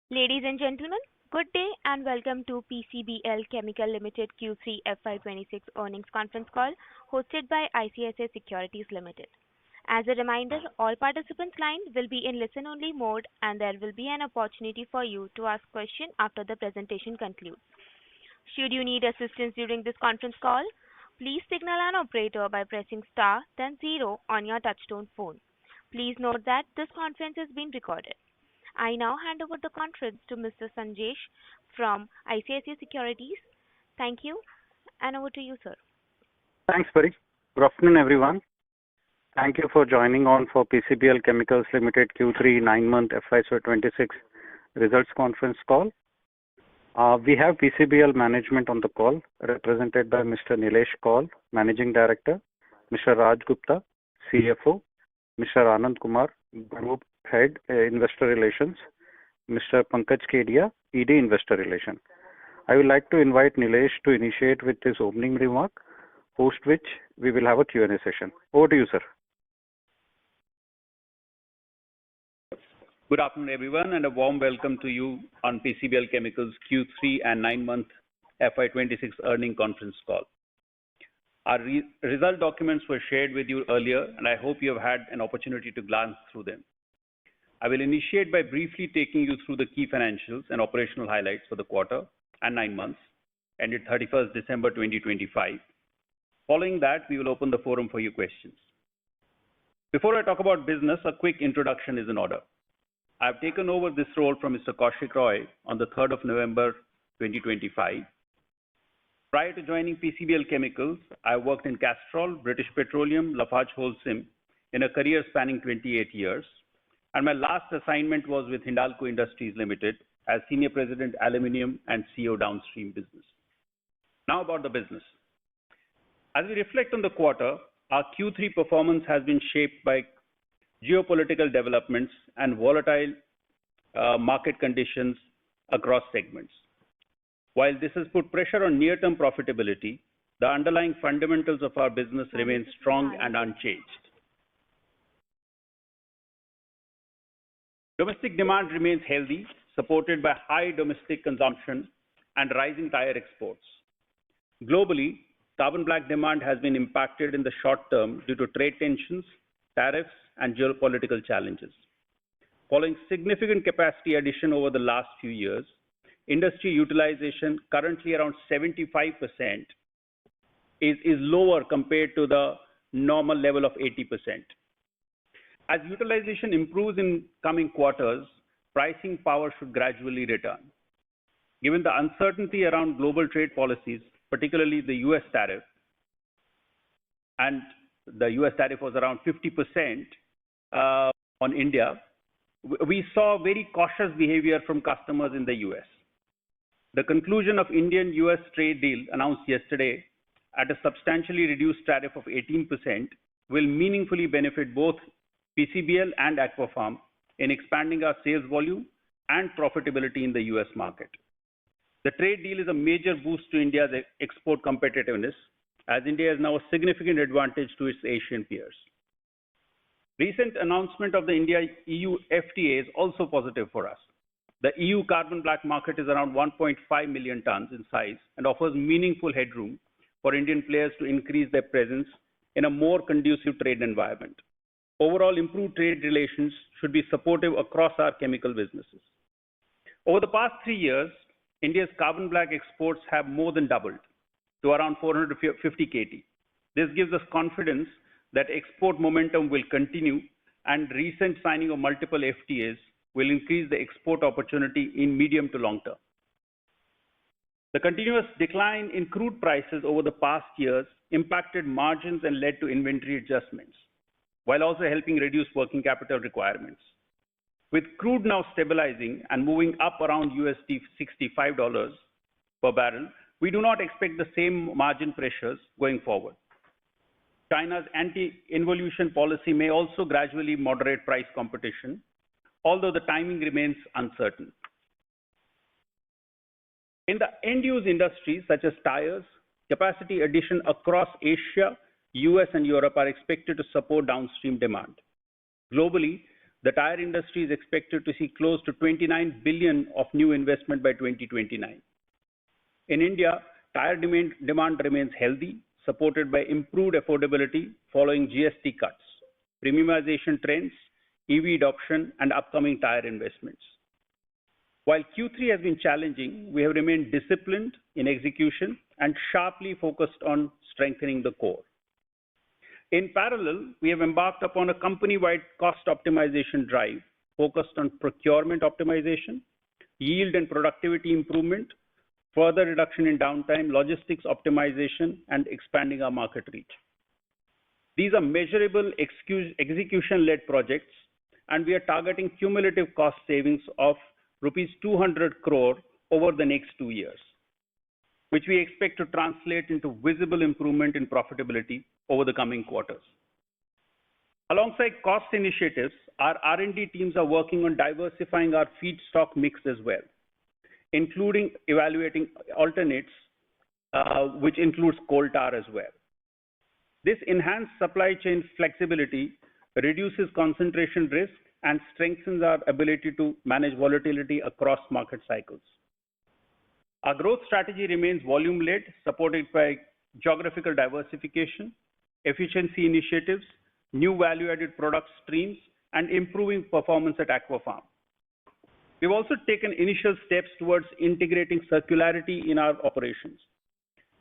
Ladies and gentlemen, good day and welcome to PCBL Chemical Limited Q3 FY26 earnings conference call hosted by ICICI Securities Limited. As a reminder, all participants' lines will be in listen-only mode and there will be an opportunity for you to ask questions after the presentation concludes. Should you need assistance during this conference call, please signal an operator by pressing star then zero on your touchtone phone. Please note that this conference is being recorded. I now hand over the conference to Mr. Sanjesh from ICICI Securities. Thank you, and over to you, sir. Thanks, Pari. Good afternoon, everyone. Thank you for joining on for PCBL Chemicals Limited Q3 9-month FY2026 results conference call. We have PCBL management on the call, represented by Mr. Nilesh Kaul, Managing Director, Mr. Raj Gupta, CFO, Mr. Anand Kumar, Group Head, Investor Relations, Mr. Pankaj Kedia, ED Investor Relations. I would like to invite Nilesh to initiate with his opening remark, post which we will have a Q&A session. Over to you, sir. Good afternoon, everyone, and a warm welcome to you on PCBL Chemicals Q3 and 9-month FY26 earnings conference call. Our result documents were shared with you earlier, and I hope you have had an opportunity to glance through them. I will initiate by briefly taking you through the key financials and operational highlights for the quarter and 9 months, ended 31st December 2025. Following that, we will open the forum for your questions. Before I talk about business, a quick introduction is in order. I have taken over this role from Mr. Kaushik Roy on the 3rd of November 2025. Prior to joining PCBL Chemicals, I worked in Castrol, British Petroleum, Lafarge Holcim in a career spanning 28 years. And my last assignment was with Hindalco Industries Limited as Senior President, Aluminium and CEO Downstream Business. Now about the business. As we reflect on the quarter, our Q3 performance has been shaped by geopolitical developments and volatile market conditions across segments. While this has put pressure on near-term profitability, the underlying fundamentals of our business remain strong and unchanged. Domestic demand remains healthy, supported by high domestic consumption and rising tire exports. Globally, carbon black demand has been impacted in the short term due to trade tensions, tariffs, and geopolitical challenges. Following significant capacity addition over the last few years, industry utilization, currently around 75%, is lower compared to the normal level of 80%. As utilization improves in coming quarters, pricing power should gradually return. Given the uncertainty around global trade policies, particularly the US tariff, and the US tariff was around 50% on India, we saw very cautious behavior from customers in the US. The conclusion of Indian-US trade deal announced yesterday at a substantially reduced tariff of 18% will meaningfully benefit both PCBL and Aquapharm in expanding our sales volume and profitability in the US market. The trade deal is a major boost to India's export competitiveness, as India has now a significant advantage to its Asian peers. Recent announcement of the India-EU FTA is also positive for us. The EU carbon black market is around 1.5 million tons in size and offers meaningful headroom for Indian players to increase their presence in a more conducive trade environment. Overall, improved trade relations should be supportive across our chemical businesses. Over the past 3 years, India's carbon black exports have more than doubled to around 450 KT. This gives us confidence that export momentum will continue, and recent signing of multiple FTAs will increase the export opportunity in medium to long term. The continuous decline in crude prices over the past years impacted margins and led to inventory adjustments, while also helping reduce working capital requirements. With crude now stabilizing and moving up around $65 per barrel, we do not expect the same margin pressures going forward. China's anti-involution policy may also gradually moderate price competition, although the timing remains uncertain. In the end-use industries such as tires, capacity addition across Asia, US and Europe are expected to support downstream demand. Globally, the tire industry is expected to see close to 29 billion of new investment by 2029. In India, tire demand remains healthy, supported by improved affordability following GST cuts, premiumization trends, EV adoption, and upcoming tire investments. While Q3 has been challenging, we have remained disciplined in execution and sharply focused on strengthening the core. In parallel, we have embarked upon a company-wide cost optimization drive focused on procurement optimization, yield and productivity improvement, further reduction in downtime, logistics optimization, and expanding our market reach. These are measurable execution-led projects, and we are targeting cumulative cost savings of rupees 200 crore over the next 2 years, which we expect to translate into visible improvement in profitability over the coming quarters. Alongside cost initiatives, our R&D teams are working on diversifying our feedstock mix as well, including evaluating alternates, which includes coal tar as well. This enhanced supply chain flexibility reduces concentration risk and strengthens our ability to manage volatility across market cycles. Our growth strategy remains volume-led, supported by geographical diversification, efficiency initiatives, new value-added product streams, and improving performance at Aquafarm. We've also taken initial steps towards integrating circularity in our operations,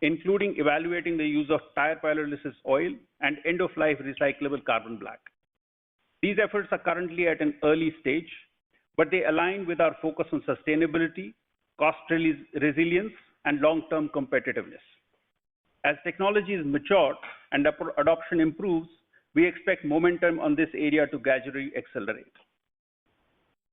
including evaluating the use of tire pyrolysis oil and end-of-life recyclable carbon black. These efforts are currently at an early stage, but they align with our focus on sustainability, cost resilience, and long-term competitiveness. As technologies mature and adoption improves, we expect momentum on this area to gradually accelerate.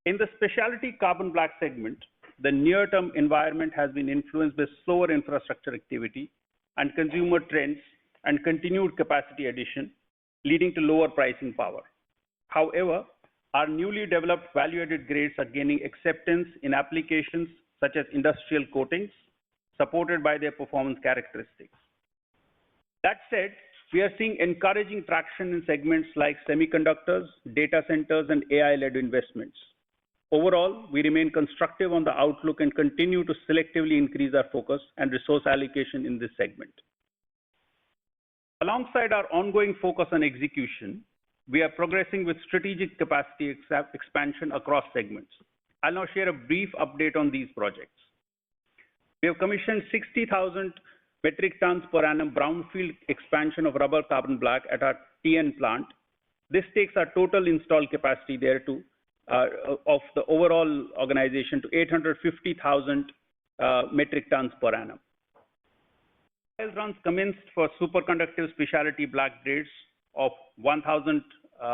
In the specialty carbon black segment, the near-term environment has been influenced by slower infrastructure activity and consumer trends and continued capacity addition, leading to lower pricing power. However, our newly developed value-added grades are gaining acceptance in applications such as industrial coatings, supported by their performance characteristics. That said, we are seeing encouraging traction in segments like semiconductors, data centers, and AI-led investments. Overall, we remain constructive on the outlook and continue to selectively increase our focus and resource allocation in this segment. Alongside our ongoing focus on execution, we are progressing with strategic capacity expansion across segments. I'll now share a brief update on these projects. We have commissioned 60,000 metric tons per annum brownfield expansion of rubber carbon black at our TN plant. This takes our total installed capacity there to of the overall organization to 850,000 metric tons per annum. Trial runs commenced for superconductive specialty black grades of 1,000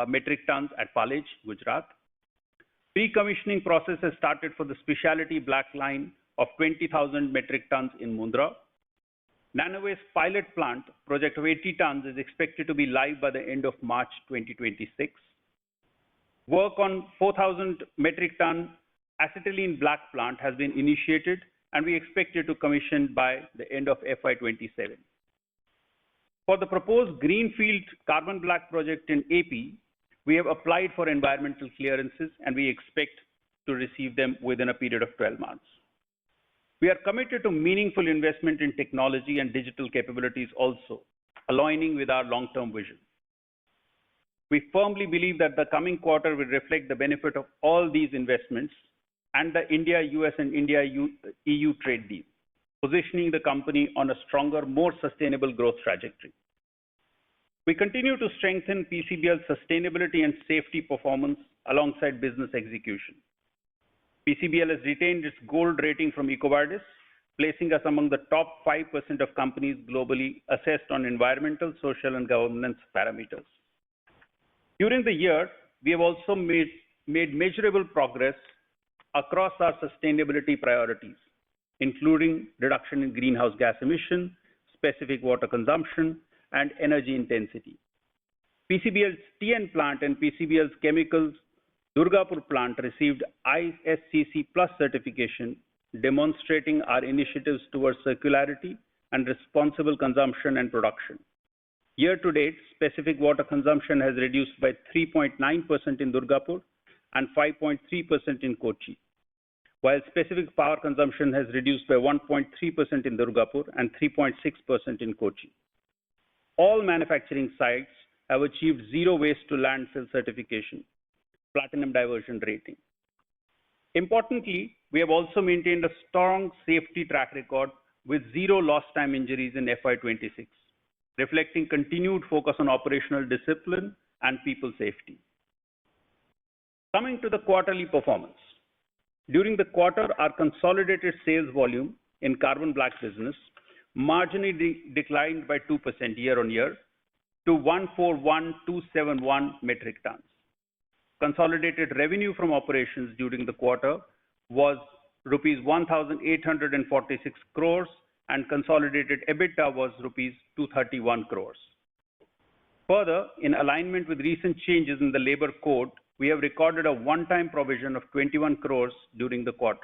metric tons at Palej, Gujarat. Pre-commissioning process has started for the specialty black line of 20,000 metric tons in Mundra. Nanowaste pilot plant project of 80 tons is expected to be live by the end of March 2026. Work on 4,000 metric ton acetylene black plant has been initiated, and we expect it to commission by the end of FY27. For the proposed greenfield carbon black project in AP, we have applied for environmental clearances, and we expect to receive them within a period of 12 months. We are committed to meaningful investment in technology and digital capabilities also, aligning with our long-term vision. We firmly believe that the coming quarter will reflect the benefit of all these investments and the India-US and India-EU trade deal, positioning the company on a stronger, more sustainable growth trajectory. We continue to strengthen PCBL's sustainability and safety performance alongside business execution. PCBL has retained its gold rating from EcoVadis, placing us among the top 5% of companies globally assessed on environmental, social, and governance parameters. During the year, we have also made measurable progress across our sustainability priorities, including reduction in greenhouse gas emission, specific water consumption, and energy intensity. PCBL's TN plant and PCBL's chemicals Durgapur plant received ISCC Plus certification, demonstrating our initiatives towards circularity and responsible consumption and production. Year to date, specific water consumption has reduced by 3.9% in Durgapur and 5.3% in Kochi, while specific power consumption has reduced by 1.3% in Durgapur and 3.6% in Kochi. All manufacturing sites have achieved zero waste to landfill certification, platinum diversion rating. Importantly, we have also maintained a strong safety track record with zero lost time injuries in FY26, reflecting continued focus on operational discipline and people safety. Coming to the quarterly performance. During the quarter, our consolidated sales volume in carbon black business marginally declined by 2% year-on-year to 141,271 metric tons. Consolidated revenue from operations during the quarter was rupees 1,846 crores and consolidated EBITDA was rupees 231 crores. Further, in alignment with recent changes in the labor code, we have recorded a one-time provision of 21 crores during the quarter.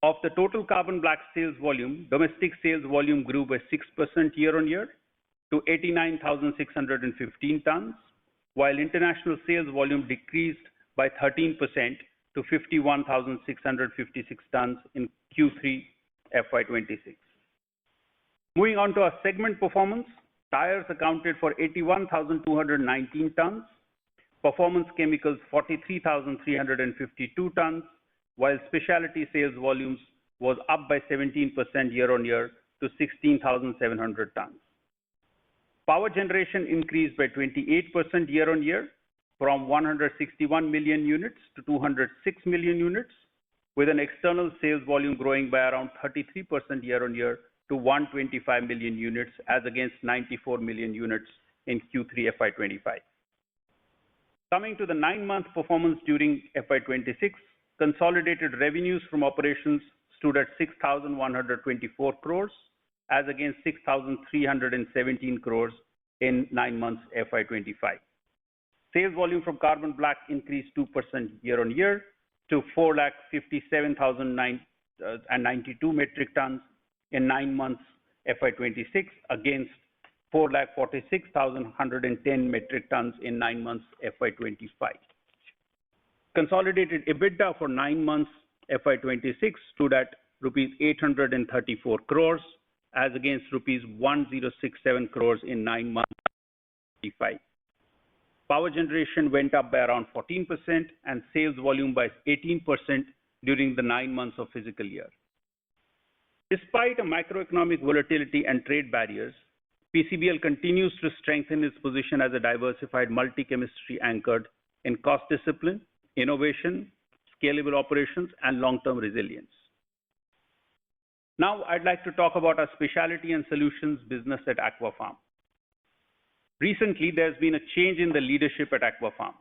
Of the total carbon black sales volume, domestic sales volume grew by 6% year-on-year to 89,615 tons, while international sales volume decreased by 13% to 51,656 tons in Q3 FY26. Moving on to our segment performance, tires accounted for 81,219 tons, performance chemicals 43,352 tons, while specialty sales volumes was up by 17% year-on-year to 16,700 tons. Power generation increased by 28% year-on-year from 161 million units to 206 million units, with an external sales volume growing by around 33% year-on-year to 125 million units as against 94 million units in Q3 FY25. Coming to the 9-month performance during FY26, consolidated revenues from operations stood at 6,124 crores as against 6,317 crores in 9 months FY25. Sales volume from carbon black increased 2% year-on-year to 4,57,092 metric tons in 9 months FY26 against 4,46,110 metric tons in 9 months FY25. Consolidated EBITDA for 9 months FY26 stood at rupees 834 crores as against rupees 1067 crores in 9 months FY25. Power generation went up by around 14% and sales volume by 18% during the 9 months of fiscal year. Despite a macroeconomic volatility and trade barriers, PCBL continues to strengthen its position as a diversified multi-chemistry anchored in cost discipline, innovation, scalable operations, and long-term resilience. Now, I'd like to talk about our specialty and solutions business at Aquapharm. Recently, there's been a change in the leadership at Aquapharm.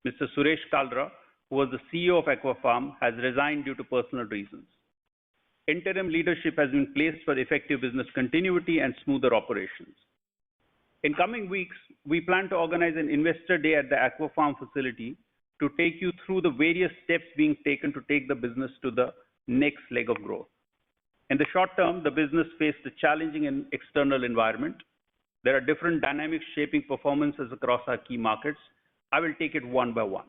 Mr. Suresh Kalra, who was the CEO of Aquapharm, has resigned due to personal reasons. Interim leadership has been placed for effective business continuity and smoother operations. In coming weeks, we plan to organize an investor day at the Aquapharm facility to take you through the various steps being taken to take the business to the next leg of growth. In the short term, the business faced a challenging external environment. There are different dynamics shaping performances across our key markets. I will take it one by one.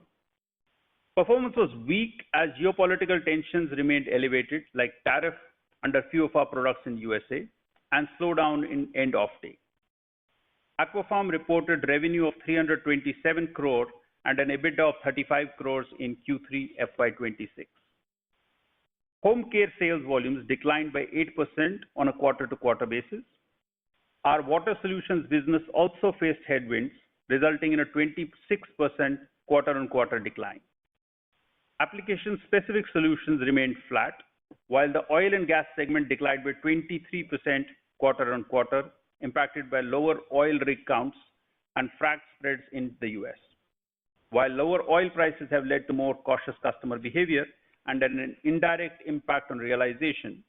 Performance was weak as geopolitical tensions remained elevated, like tariff under few of our products in USA and slowdown in end offtake. Aquapharm reported revenue of 327 crore and an EBITDA of 35 crores in Q3 FY26. Home care sales volumes declined by 8% on a quarter-to-quarter basis. Our water solutions business also faced headwinds, resulting in a 26% quarter-on-quarter decline. Application-specific solutions remained flat, while the oil and gas segment declined by 23% quarter-on-quarter, impacted by lower oil rig counts and frac spreads in the US. While lower oil prices have led to more cautious customer behavior and an indirect impact on realization,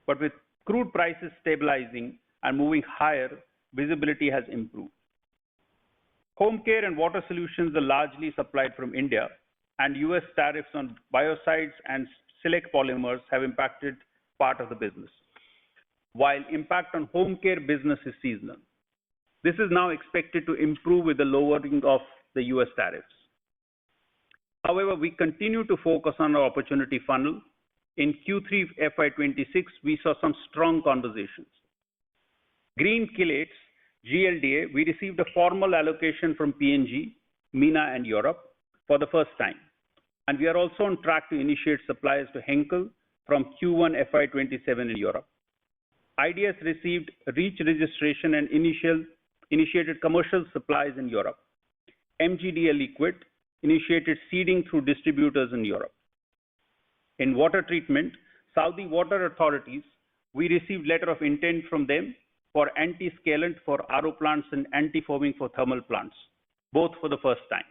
but with crude prices stabilizing and moving higher, visibility has improved. Home care and water solutions are largely supplied from India, and US tariffs on biocides and select polymers have impacted part of the business, while impact on home care business is seasonal. This is now expected to improve with the lowering of the US tariffs. However, we continue to focus on our opportunity funnel. In Q3 FY26, we saw some strong conversations. Green chelates, GLDA, we received a formal allocation from P&G, MENA and Europe for the first time. And we are also on track to initiate supplies to Henkel from Q1 FY27 in Europe. IDS received REACH registration and initiated commercial supplies in Europe. MGDA Liquid initiated seeding through distributors in Europe. In water treatment, Saudi water authorities, we received letter of intent from them for anti-scalant for RO plants and anti-foaming for thermal plants, both for the first time.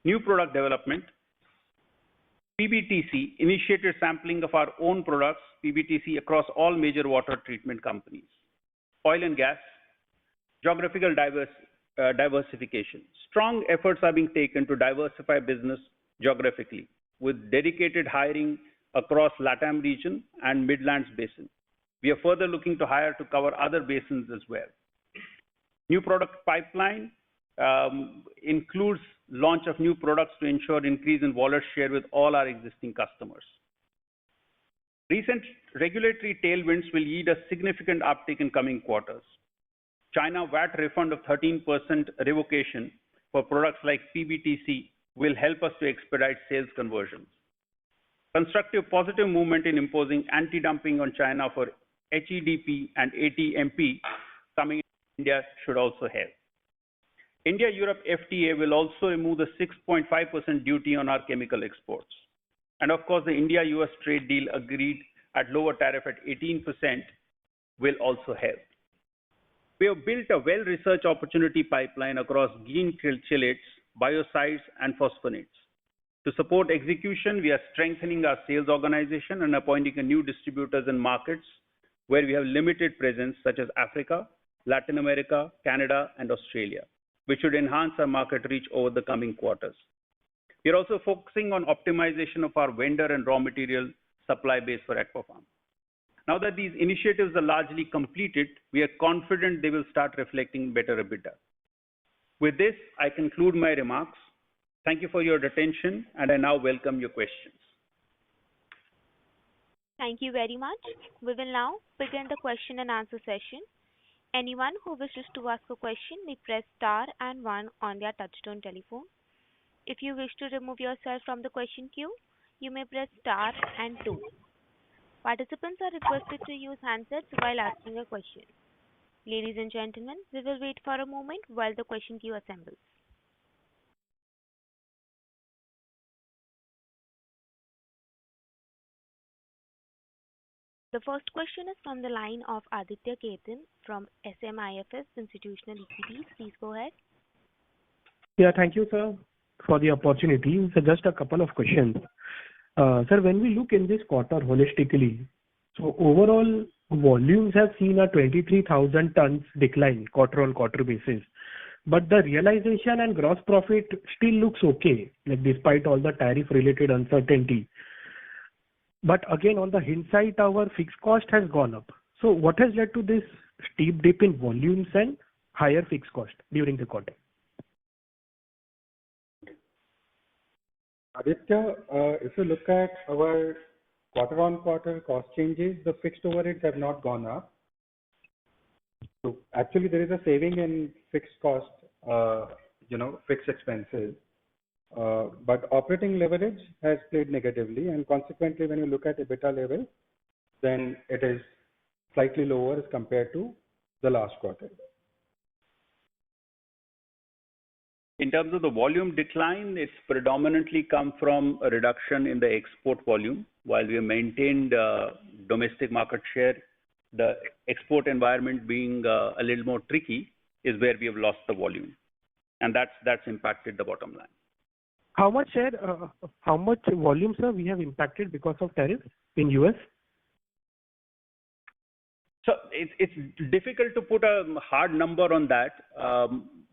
New product development, PBTC initiated sampling of our own products, PBTC, across all major water treatment companies. Oil and gas, geographical diversification. Strong efforts are being taken to diversify business geographically with dedicated hiring across LATAM region and Midlands Basin. We are further looking to hire to cover other basins as well. New product pipeline includes launch of new products to ensure increase in wallet share with all our existing customers. Recent regulatory tailwinds will yield a significant uptick in coming quarters. China VAT refund of 13% revocation for products like PBTC will help us to expedite sales conversions. Constructive positive movement in imposing anti-dumping on China for HEDP and ATMP coming in India should also help. India-Europe FTA will also remove the 6.5% duty on our chemical exports. And of course, the India-US trade deal agreed at lower tariff at 18% will also help. We have built a well-researched opportunity pipeline across green chelates, biocides, and phosphonates. To support execution, we are strengthening our sales organization and appointing a new distributors in markets where we have limited presence, such as Africa, Latin America, Canada, and Australia, which should enhance our market reach over the coming quarters. We are also focusing on optimization of our vendor and raw material supply base for Aquapharm. Now that these initiatives are largely completed, we are confident they will start reflecting better EBITDA. With this, I conclude my remarks. Thank you for your attention, and I now welcome your questions. Thank you very much. We will now begin the question and answer session. Anyone who wishes to ask a question may press star and 1 on their touchtone telephone. If you wish to remove yourself from the question queue, you may press star and 2. Participants are requested to use handsets while asking a question. Ladies and gentlemen, we will wait for a moment while the question queue assembles. The first question is from the line of Aditya Ketan from SMIFS Institutional Equities. Please go ahead. Yeah, thank you, sir, for the opportunity. So just a couple of questions. Sir, when we look in this quarter holistically, so overall volumes have seen a 23,000 tons decline quarter-on-quarter basis. But the realization and gross profit still looks okay, like despite all the tariff-related uncertainty. But again, on the hindsight, our fixed cost has gone up. So what has led to this steep dip in volumes and higher fixed cost during the quarter? Aditya, if you look at our quarter-on-quarter cost changes, the fixed overheads have not gone up. So actually, there is a saving in fixed cost, fixed expenses. But operating leverage has played negatively, and consequently, when you look at EBITDA level, then it is slightly lower as compared to the last quarter. In terms of the volume decline, it's predominantly come from a reduction in the export volume. While we have maintained domestic market share, the export environment being a little more tricky is where we have lost the volume. And that's impacted the bottom line. How much volume, sir, we have impacted because of tariffs in US? So it's difficult to put a hard number on that.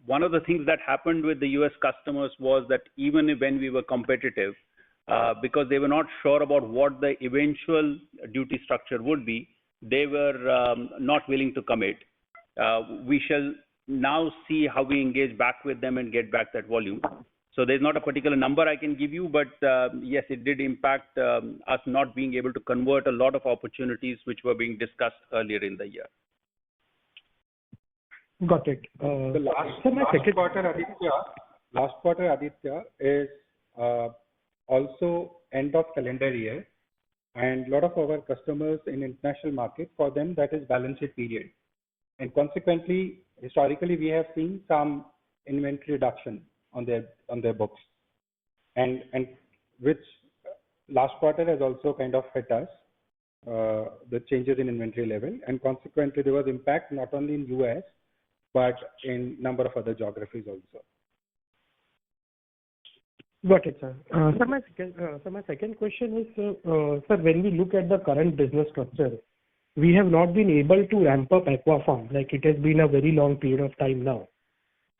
One of the things that happened with the US customers was that even when we were competitive, because they were not sure about what the eventual duty structure would be, they were not willing to commit. We shall now see how we engage back with them and get back that volume. So there's not a particular number I can give you, but yes, it did impact us not being able to convert a lot of opportunities which were being discussed earlier in the year. Got it. The last quarter, Aditya, is also end of calendar year, and a lot of our customers in international markets, for them that is balance sheet period, and consequently, historically, we have seen some inventory reduction on their books, and which last quarter has also kind of hit us, the changes in inventory level, and consequently there was impact not only in US but in number of other geographies also. Got it, sir. My second question is, sir, when we look at the current business structure, we have not been able to ramp up Aquapharm, like it has been a very long period of time now.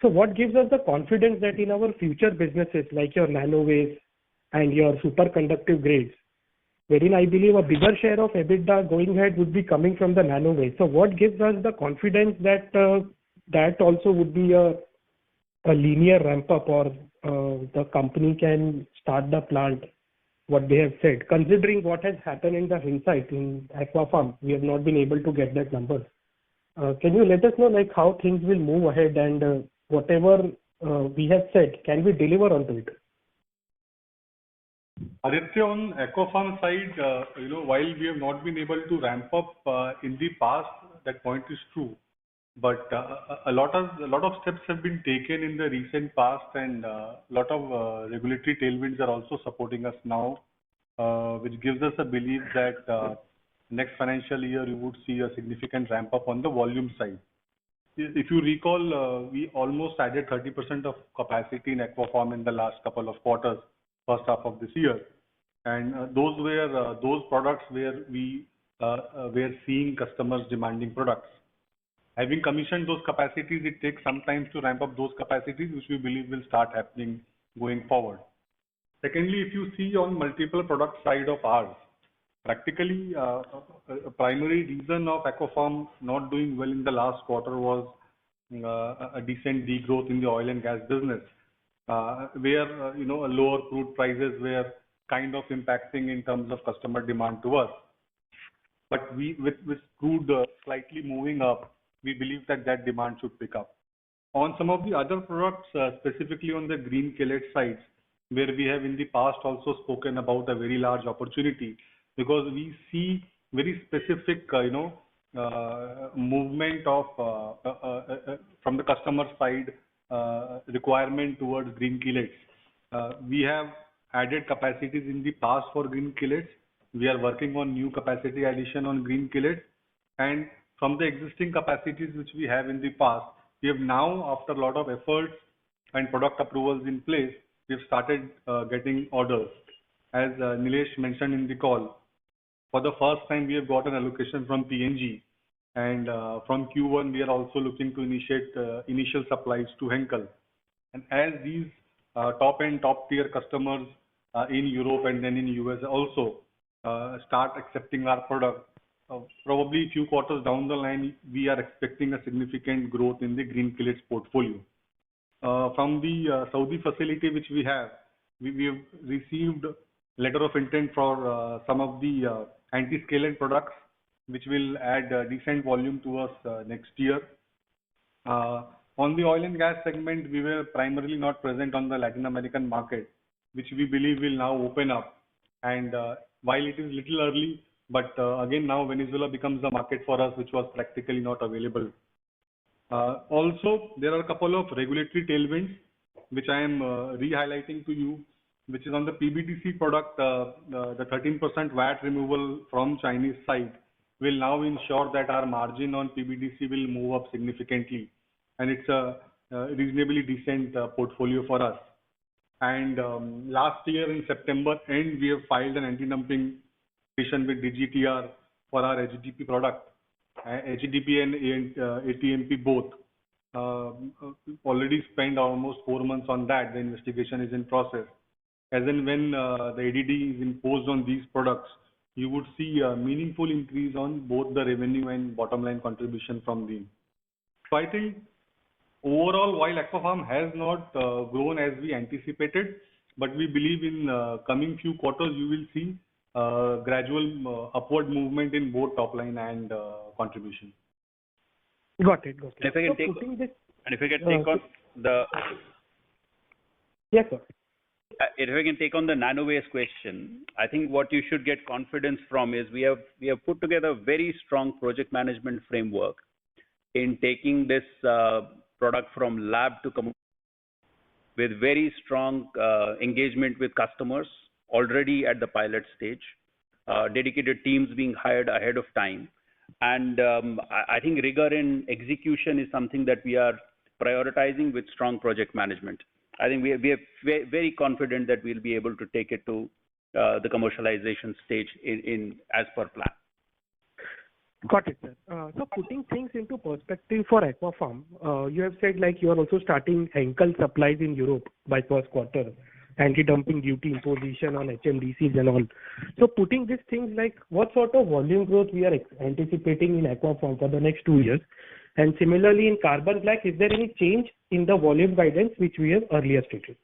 So what gives us the confidence that in our future businesses, like your nanowaves and your superconductive grades, wherein I believe a bigger share of EBITDA going ahead would be coming from the nanowaves. So what gives us the confidence that that also would be a linear ramp up, or the company can start the plant, what they have said, considering what has happened in the hindsight in Aquapharm, we have not been able to get that number. Can you let us know like how things will move ahead, and whatever we have said, can we deliver on it? Aditya, on Aquapharm side, while we have not been able to ramp up in the past, that point is true. But a lot of steps have been taken in the recent past, and a lot of regulatory tailwinds are also supporting us now, which gives us a belief that next financial year you would see a significant ramp up on the volume side. If you recall, we almost added 30% of capacity in Aquapharm in the last couple of quarters, first half of this year, and those were those products where we were seeing customers demanding products. Having commissioned those capacities, it takes some time to ramp up those capacities, which we believe will start happening going forward. Secondly, if you see on multiple product side of ours, practically a primary reason of Aquapharm not doing well in the last quarter was a decent degrowth in the oil and gas business, where lower crude prices were kind of impacting in terms of customer demand to us. But with crude slightly moving up, we believe that demand should pick up. On some of the other products, specifically on the green chelate sides, where we have in the past also spoken about a very large opportunity, because we see very specific, movement of from the customer side requirement towards green chelates. We have added capacities in the past for green chelates. We are working on new capacity addition on green chelates, and from the existing capacities which we have in the past, we have now, after a lot of efforts and product approvals in place, we have started getting orders. As Nilesh mentioned in the call, for the first time we have got an allocation from PNG, and from Q1 we are also looking to initiate initial supplies to Henkel. And as these top tier customers in Europe and then in US also start accepting our product, probably a few quarters down the line, we are expecting a significant growth in the green chelates portfolio. From the Saudi facility which we have received letter of intent for some of the anti-scalant products, which will add decent volume to us next year. On the oil and gas segment, we were primarily not present on the Latin American market, which we believe will now open up. And while it is little early, but again now Venezuela becomes a market for us, which was practically not available. Also, there are a couple of regulatory tailwinds, which I am re-highlighting to you, which is on the PBDC product, the 13% VAT removal from Chinese side will now ensure that our margin on PBDC will move up significantly, and it's a reasonably decent portfolio for us. And last year in September end, we have filed an anti-dumping petition with DGTR for our HDP product, HDP and ATMP both. Already spent almost 4 months on that. The investigation is in process. As and when the ADD is imposed on these products, you would see a meaningful increase on both the revenue and bottom line contribution from them. So I think overall, while Aquapharm has not grown as we anticipated, but we believe in coming few quarters you will see gradual upward movement in both top line and contribution. Got it. Got it. If I can So take, putting this, and if I can take on the, yes, sir. if I can take on the nanowaste question, I think what you should get confidence from is we have put together a very strong project management framework in taking this product from lab to commercial, with very strong engagement with customers already at the pilot stage, dedicated teams being hired ahead of time. And I think rigor in execution is something that we are prioritizing with strong project management. I think we are very confident that we'll be able to take it to the commercialization stage in as per plan. Got it, sir. So putting things into perspective for Aquapharm, you have said like you are also starting Henkel supplies in Europe by first quarter, anti-dumping duty imposition on HMDCs and all. So putting these things, like what sort of volume growth we are anticipating in Aquapharm for the next 2 years? And similarly in carbon black, is there any change in the volume guidance which we have earlier stated?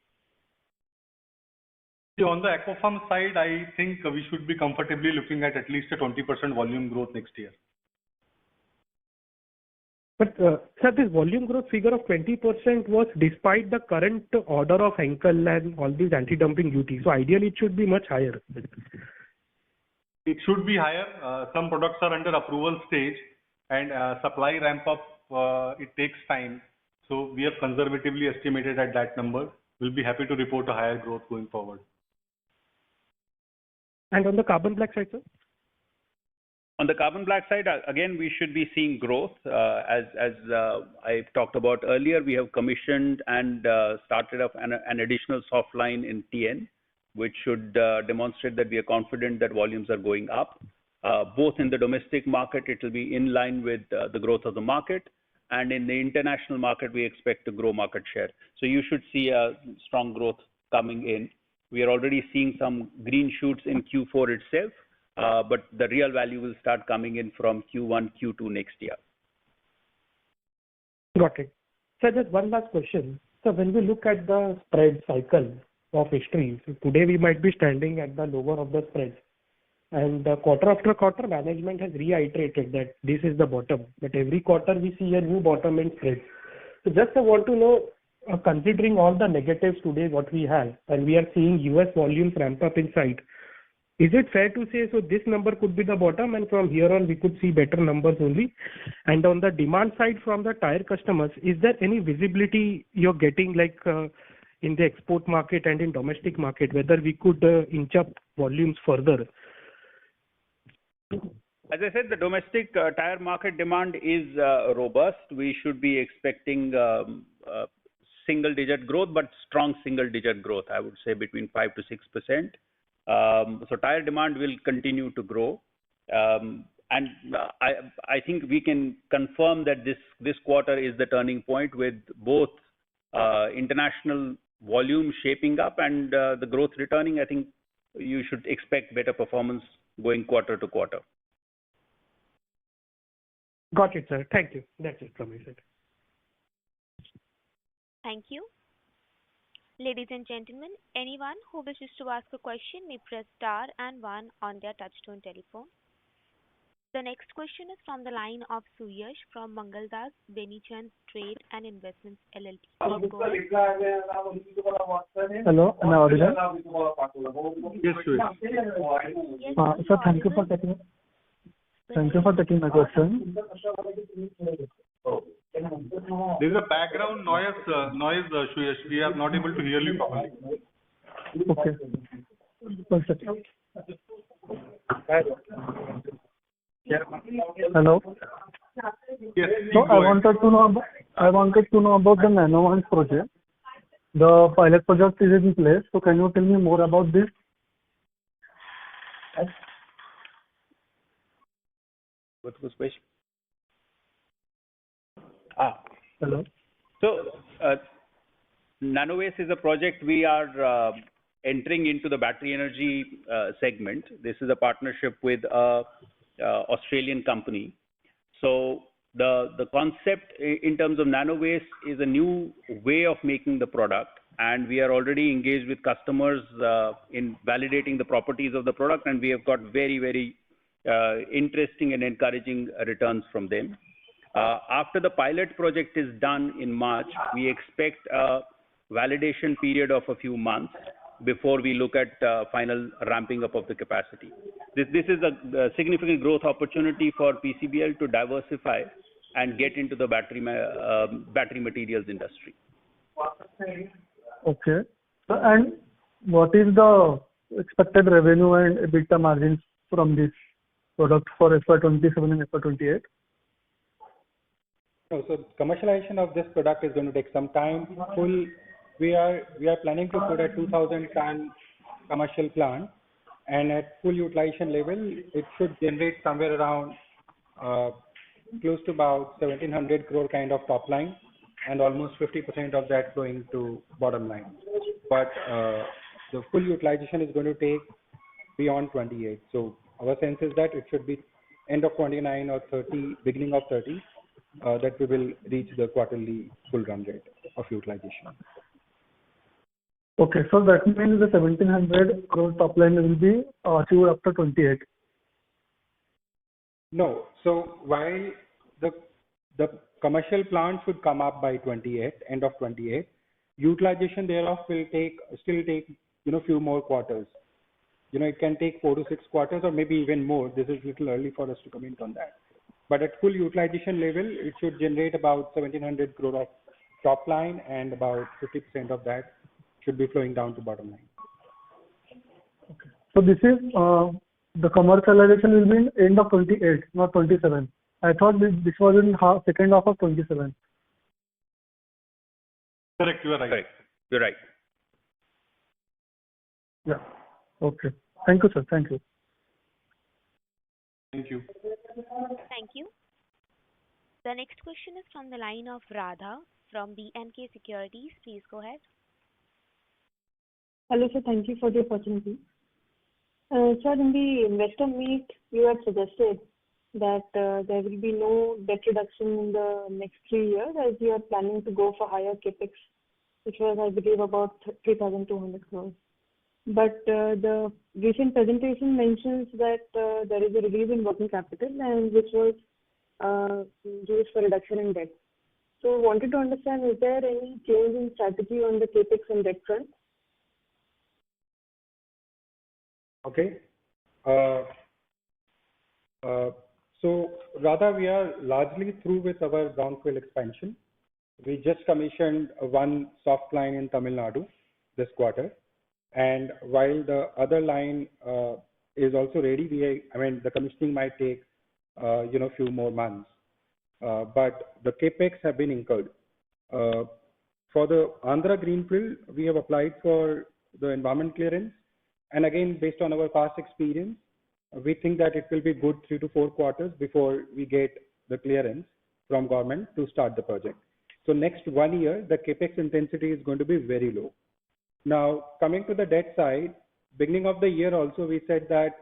On the Aquapharm side, I think we should be comfortably looking at least a 20% volume growth next year. But sir, this volume growth figure of 20% was despite the current order of Henkel and all these anti-dumping duties. So ideally it should be much higher. It should be higher. Some products are under approval stage, and supply ramp up, it takes time. So we have conservatively estimated at that number. We'll be happy to report a higher growth going forward. And on the carbon black side, sir? On the carbon black side, again, we should be seeing growth. As I talked about earlier, we have commissioned and started up an additional soft line in TN, which should demonstrate that we are confident that volumes are going up. Both in the domestic market, it will be in line with the growth of the market, and in the international market, we expect to grow market share. So you should see a strong growth coming in. We are already seeing some green shoots in Q4 itself, but the real value will start coming in from Q1, Q2 next year. Got it. So just one last question. So when we look at the spread cycle of history, so today we might be standing at the lower of the spread. And quarter after quarter, management has reiterated that this is the bottom. But every quarter we see a new bottom in spread. So just I want to know, considering all the negatives today what we have, and we are seeing US volumes ramp up inside, is it fair to say so this number could be the bottom and from here on we could see better numbers only? And on the demand side from the tire customers, is there any visibility you're getting like in the export market and in domestic market, whether we could inch up volumes further? As I said, the domestic tire market demand is robust. We should be expecting single-digit growth, but strong single-digit growth, I would say between 5 to 6%. So tire demand will continue to grow. And I think we can confirm that this quarter is the turning point with both international volume shaping up and the growth returning. I think you should expect better performance going quarter to quarter. Got it, sir. Thank you. That's it from my side. Thank you. Ladies and gentlemen, anyone who wishes to ask a question may press star and 1 on their touchtone telephone. The next question is from the line of Suyash from Mangaldas Benichand Trade and Investments LLP. Go ahead. Hello, am I audible? Yes, Suyash. Yes, Sir, thank you for taking my question. There's a background noise, Suyash. We are not able to hear you properly. Okay. One second. Hello. Yes. So I wanted to know about the NanoOne project. The pilot project is in place. So can you tell me more about this? What was the question? Hello. So, NanoWaste is a project we are entering into the battery energy segment. This is a partnership with an Australian company. So, The concept in terms of nano waste is a new way of making the product, and we are already engaged with customers in validating the properties of the product, and we have got very interesting and encouraging returns from them. After the pilot project is done in March, we expect a validation period of a few months before we look at final ramping up of the capacity. This is a significant growth opportunity for PCBL to diversify and get into the battery materials industry. Okay. And what is the expected revenue and EBITDA margins from this product for FY27 and FY28? So commercialization of this product is going to take some time. We are planning to put a 2,000 ton commercial plant, and at full utilization level, it should generate somewhere around close to about 1,700 crore kind of top line, and almost 50% of that going to bottom line. But the full utilization is going to take beyond 28. So our sense is that it should be end of 29 or 30, beginning of 30, that we will reach the quarterly full run rate of utilization. Okay, so that means the 1,700 crore top line will be achieved after 28. No, so while the commercial plant should come up by 28, end of 28, utilization thereof will still take few more quarters. It can take 4 to 6 quarters or maybe even more. This is little early for us to comment on that. But at full utilization level, it should generate about 1,700 crore of top line, and about 50% of that should be flowing down to bottom line. Okay. So this is the commercialization will be in end of 28, not 27. I thought this was in second half of 27. Correct, you are right. You're right. Yeah. Okay. Thank you, sir. Thank you. Thank you. Thank you. The next question is from the line of Radha from B&K Securities. Please go ahead. Hello, sir. Thank you for the opportunity. Sir, in the investor meet, you had suggested that there will be no debt reduction in the next 3 years, as you are planning to go for higher capex, which was, I believe, about 3,200 crores. But the recent presentation mentions that there is a release in working capital, and which was used for reduction in debt. So, wanted to understand, is there any change in strategy on the capex and debt front? Okay. So rather, we are largely through with our brownfield expansion. We just commissioned one soft line in Tamil Nadu this quarter, and while the other line is also ready, the commissioning might take few more months. But the capex have been incurred. For the Andhra greenfield, we have applied for the environment clearance. And again, based on our past experience, we think that it will be good 3 to 4 quarters before we get the clearance from government to start the project. So next 1 year, the capex intensity is going to be very low. Now, coming to the debt side, beginning of the year also, we said that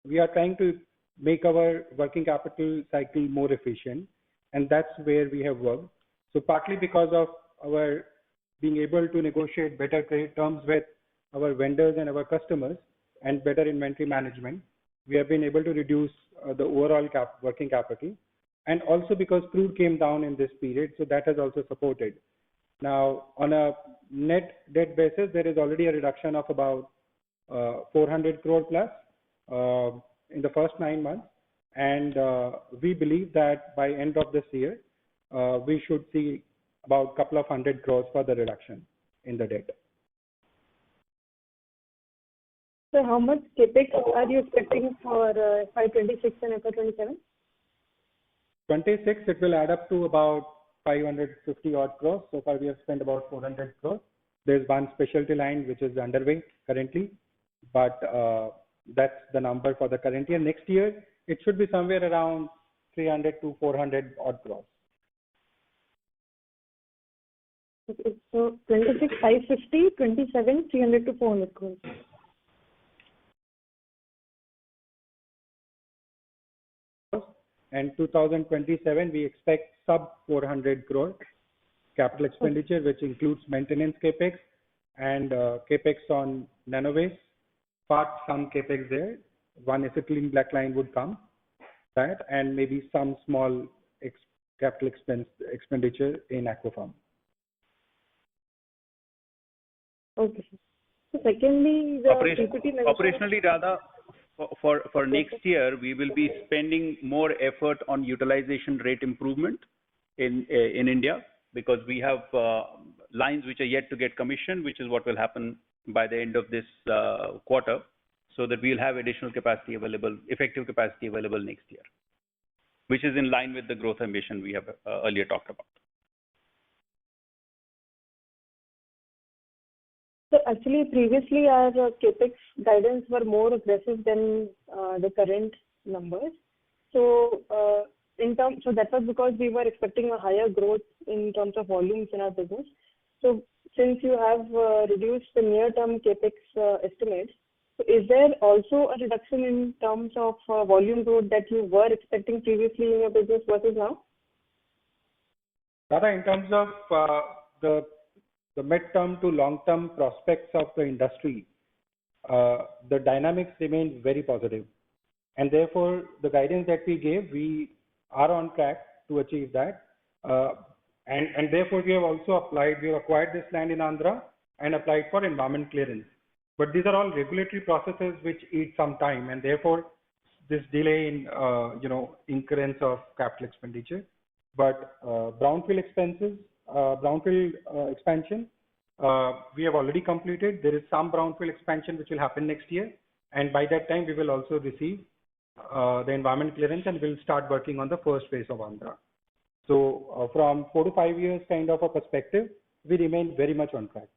we are trying to make our working capital cycle more efficient, and that's where we have worked. So partly because of our being able to negotiate better credit terms with our vendors and our customers and better inventory management, we have been able to reduce the overall working capital. And also because crude came down in this period, so that has also supported. Now, on a net debt basis, there is already a reduction of about 400 crore plus in the first 9 months. And we believe that by end of this year, we should see about couple of 100 crores for the reduction in the debt. So how much capex are you expecting for FY26 and FY27? 26, it will add up to about 550 odd crores. So far, we have spent about 400 crores. There's one specialty line which is underway currently, but that's the number for the current year. Next year, it should be somewhere around 300 to 400 odd crores. Okay, so 26, 550, 27, 300 to 400 crores. and 2027 we expect sub 400 crore capital expenditure, which includes maintenance capex and capex on nanowaste, some capex there. One acetylene black line would come, that, and maybe some small capital expenditure in Aquapharm. Okay. So secondly, the PPT mentions... Operationally, Radha, for next year, we will be spending more effort on utilization rate improvement in India, because we have lines which are yet to get commissioned, which is what will happen by the end of this quarter, so that we'll have additional capacity available, effective capacity available next year, which is in line with the growth ambition we have earlier talked about. So actually, previously our capex guidance were more aggressive than the current numbers. So so that was because we were expecting a higher growth in terms of volumes in our business. So since you have reduced the near-term capex estimates, so is there also a reduction in terms of volume growth that you were expecting previously in your business versus now? Radha, in terms of the mid-term to long-term prospects of the industry, the dynamics remain very positive. And therefore, the guidance that we gave, we are on track to achieve that. And therefore, we have also acquired this land in Andhra and applied for environment clearance. But these are all regulatory processes which eat some time, and therefore, this delay in incurrence of capital expenditure. But brownfield expansion, we have already completed. There is some brownfield expansion which will happen next year, and by that time we will also receive the environment clearance and will start working on the first phase of Andhra. So from 4 to 5 years kind of a perspective, we remain very much on track.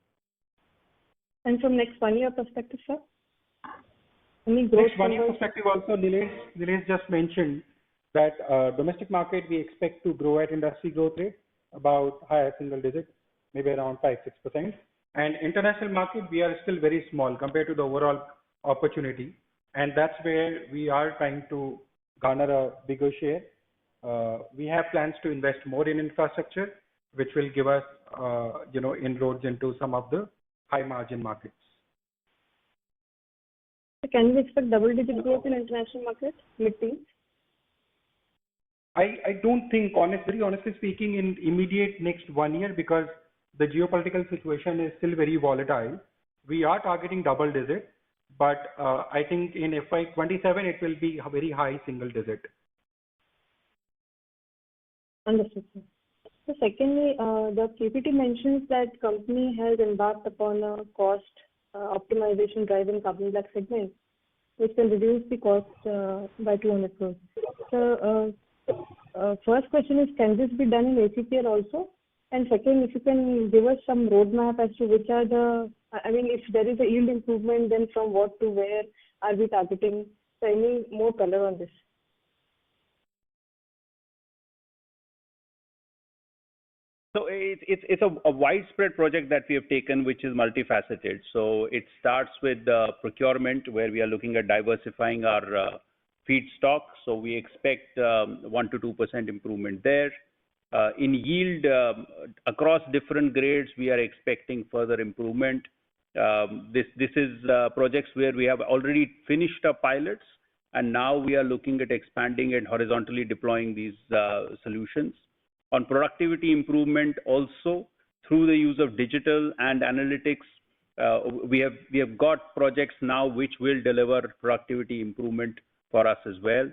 And from next 1 year perspective, sir? Any growth next 1 year perspective also, Nilesh just mentioned that domestic market we expect to grow at industry growth rate, about higher single digit, maybe around 5-6%. And international market, we are still very small compared to the overall opportunity. And that's where we are trying to garner a bigger share. We have plans to invest more in infrastructure, which will give us, inroads into some of the high margin markets. Can we expect double-digit growth in international markets, mid-teens? I don't think, very honestly speaking, in immediate next 1 year, because the geopolitical situation is still very volatile. We are targeting double digit, but I think in FY27 it will be a very high single digit. Understood, sir. So secondly, the PPT mentions that company has embarked upon a cost optimization drive in carbon black segment, which will reduce the cost by 200 crores. So first question is, can this be done in ACPL also? And second, if you can give us some roadmap as to which are the, if there is a yield improvement, then from what to where are we targeting? So any more color on this? So it's a widespread project that we have taken, which is multifaceted. So it starts with procurement, where we are looking at diversifying our feedstock. So we expect 1 to 2% improvement there. In yield, across different grades, we are expecting further improvement. This is projects where we have already finished our pilots, and now we are looking at expanding and horizontally deploying these solutions. On productivity improvement also, through the use of digital and analytics, we have got projects now which will deliver productivity improvement for us as well.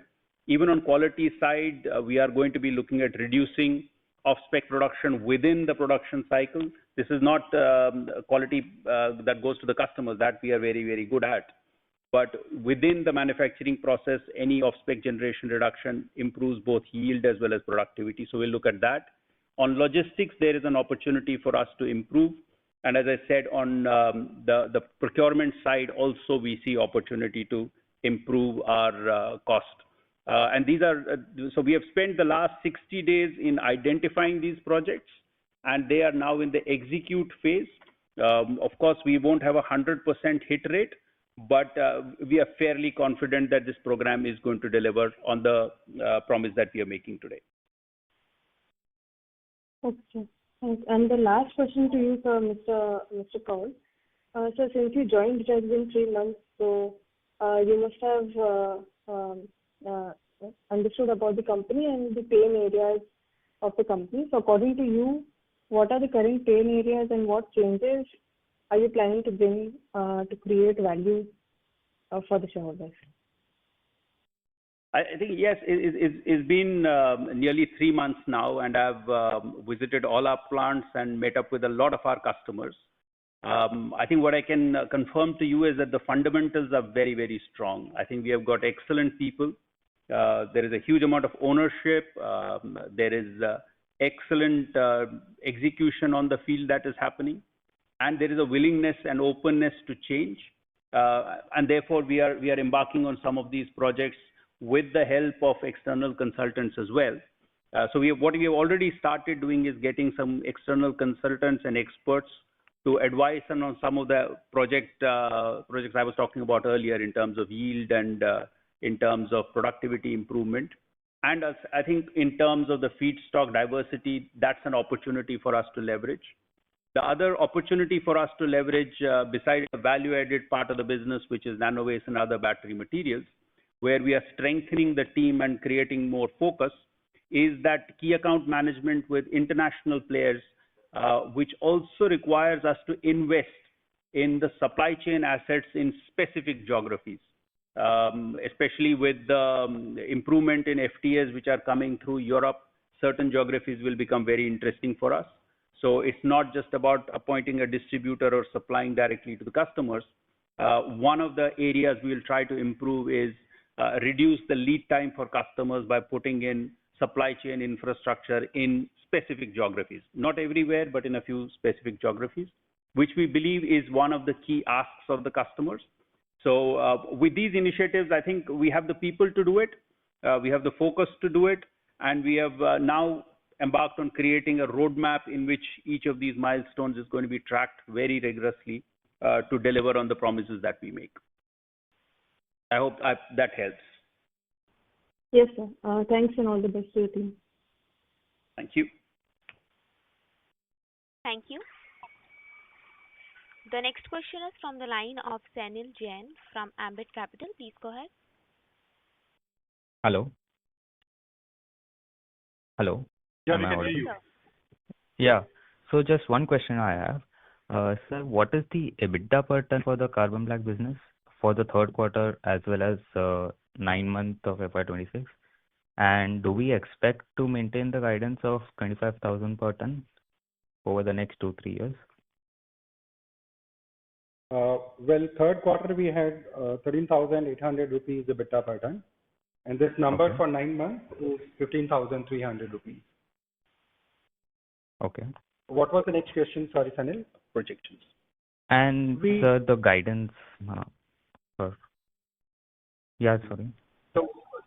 Even on quality side, we are going to be looking at reducing off-spec production within the production cycle. This is not quality that goes to the customers, that we are very, very good at. But within the manufacturing process, any off-spec generation reduction improves both yield as well as productivity. So we'll look at that. On logistics, there is an opportunity for us to improve. And as I said, on the procurement side, also we see opportunity to improve our cost. And these are, so we have spent the last 60 days in identifying these projects, and they are now in the execute phase. Of course, we won't have a 100% hit rate, but we are fairly confident that this program is going to deliver on the promise that we are making today. Okay. Thanks. And the last question to you, sir, Mr. Kaul. So since you joined, it has been 3 months, so you must have understood about the company and the pain areas of the company. So according to you, what are the current pain areas and what changes are you planning to bring to create value for the shareholders? I think, yes, it's been nearly 3 months now, and I've visited all our plants and met up with a lot of our customers. I think what I can confirm to you is that the fundamentals are very, very strong. I think we have got excellent people. There is a huge amount of ownership. There is excellent execution on the field that is happening. And there is a willingness and openness to change. And therefore, we are embarking on some of these projects with the help of external consultants as well. So what we have already started doing is getting some external consultants and experts to advise on some of the projects I was talking about earlier in terms of yield and in terms of productivity improvement. And I think in terms of the feedstock diversity, that's an opportunity for us to leverage. The other opportunity for us to leverage, besides the value-added part of the business, which is nano waste and other battery materials, where we are strengthening the team and creating more focus, is that key account management with international players, which also requires us to invest in the supply chain assets in specific geographies, especially with the improvement in FTAs which are coming through Europe. Certain geographies will become very interesting for us. So it's not just about appointing a distributor or supplying directly to the customers. One of the areas we'll try to improve is reduce the lead time for customers by putting in supply chain infrastructure in specific geographies. Not everywhere, but in a few specific geographies, which we believe is one of the key asks of the customers. So with these initiatives, I think we have the people to do it. We have the focus to do it. And we have now embarked on creating a roadmap in which each of these milestones is going to be tracked very rigorously to deliver on the promises that we make. I hope that helps. Yes, sir. Thanks and all the best to your team. Thank you. Thank you. The next question is from the line of Senil Jain from Ambit Capital. Please go ahead. Hello. Hello. Yeah, we can hear you. Yeah. So just one question I have. Sir, what is the EBITDA per ton for the carbon black business for the third quarter as well as 9 months of FY26? And do we expect to maintain the guidance of 25,000 per ton over the next 2-3 years? Well, third quarter we had 13,800 rupees EBITDA per ton. And this number for 9 months is 15,300 rupees. Okay. What was the next question? Sorry, Sanil. Projections. And the guidance. Yeah, sorry.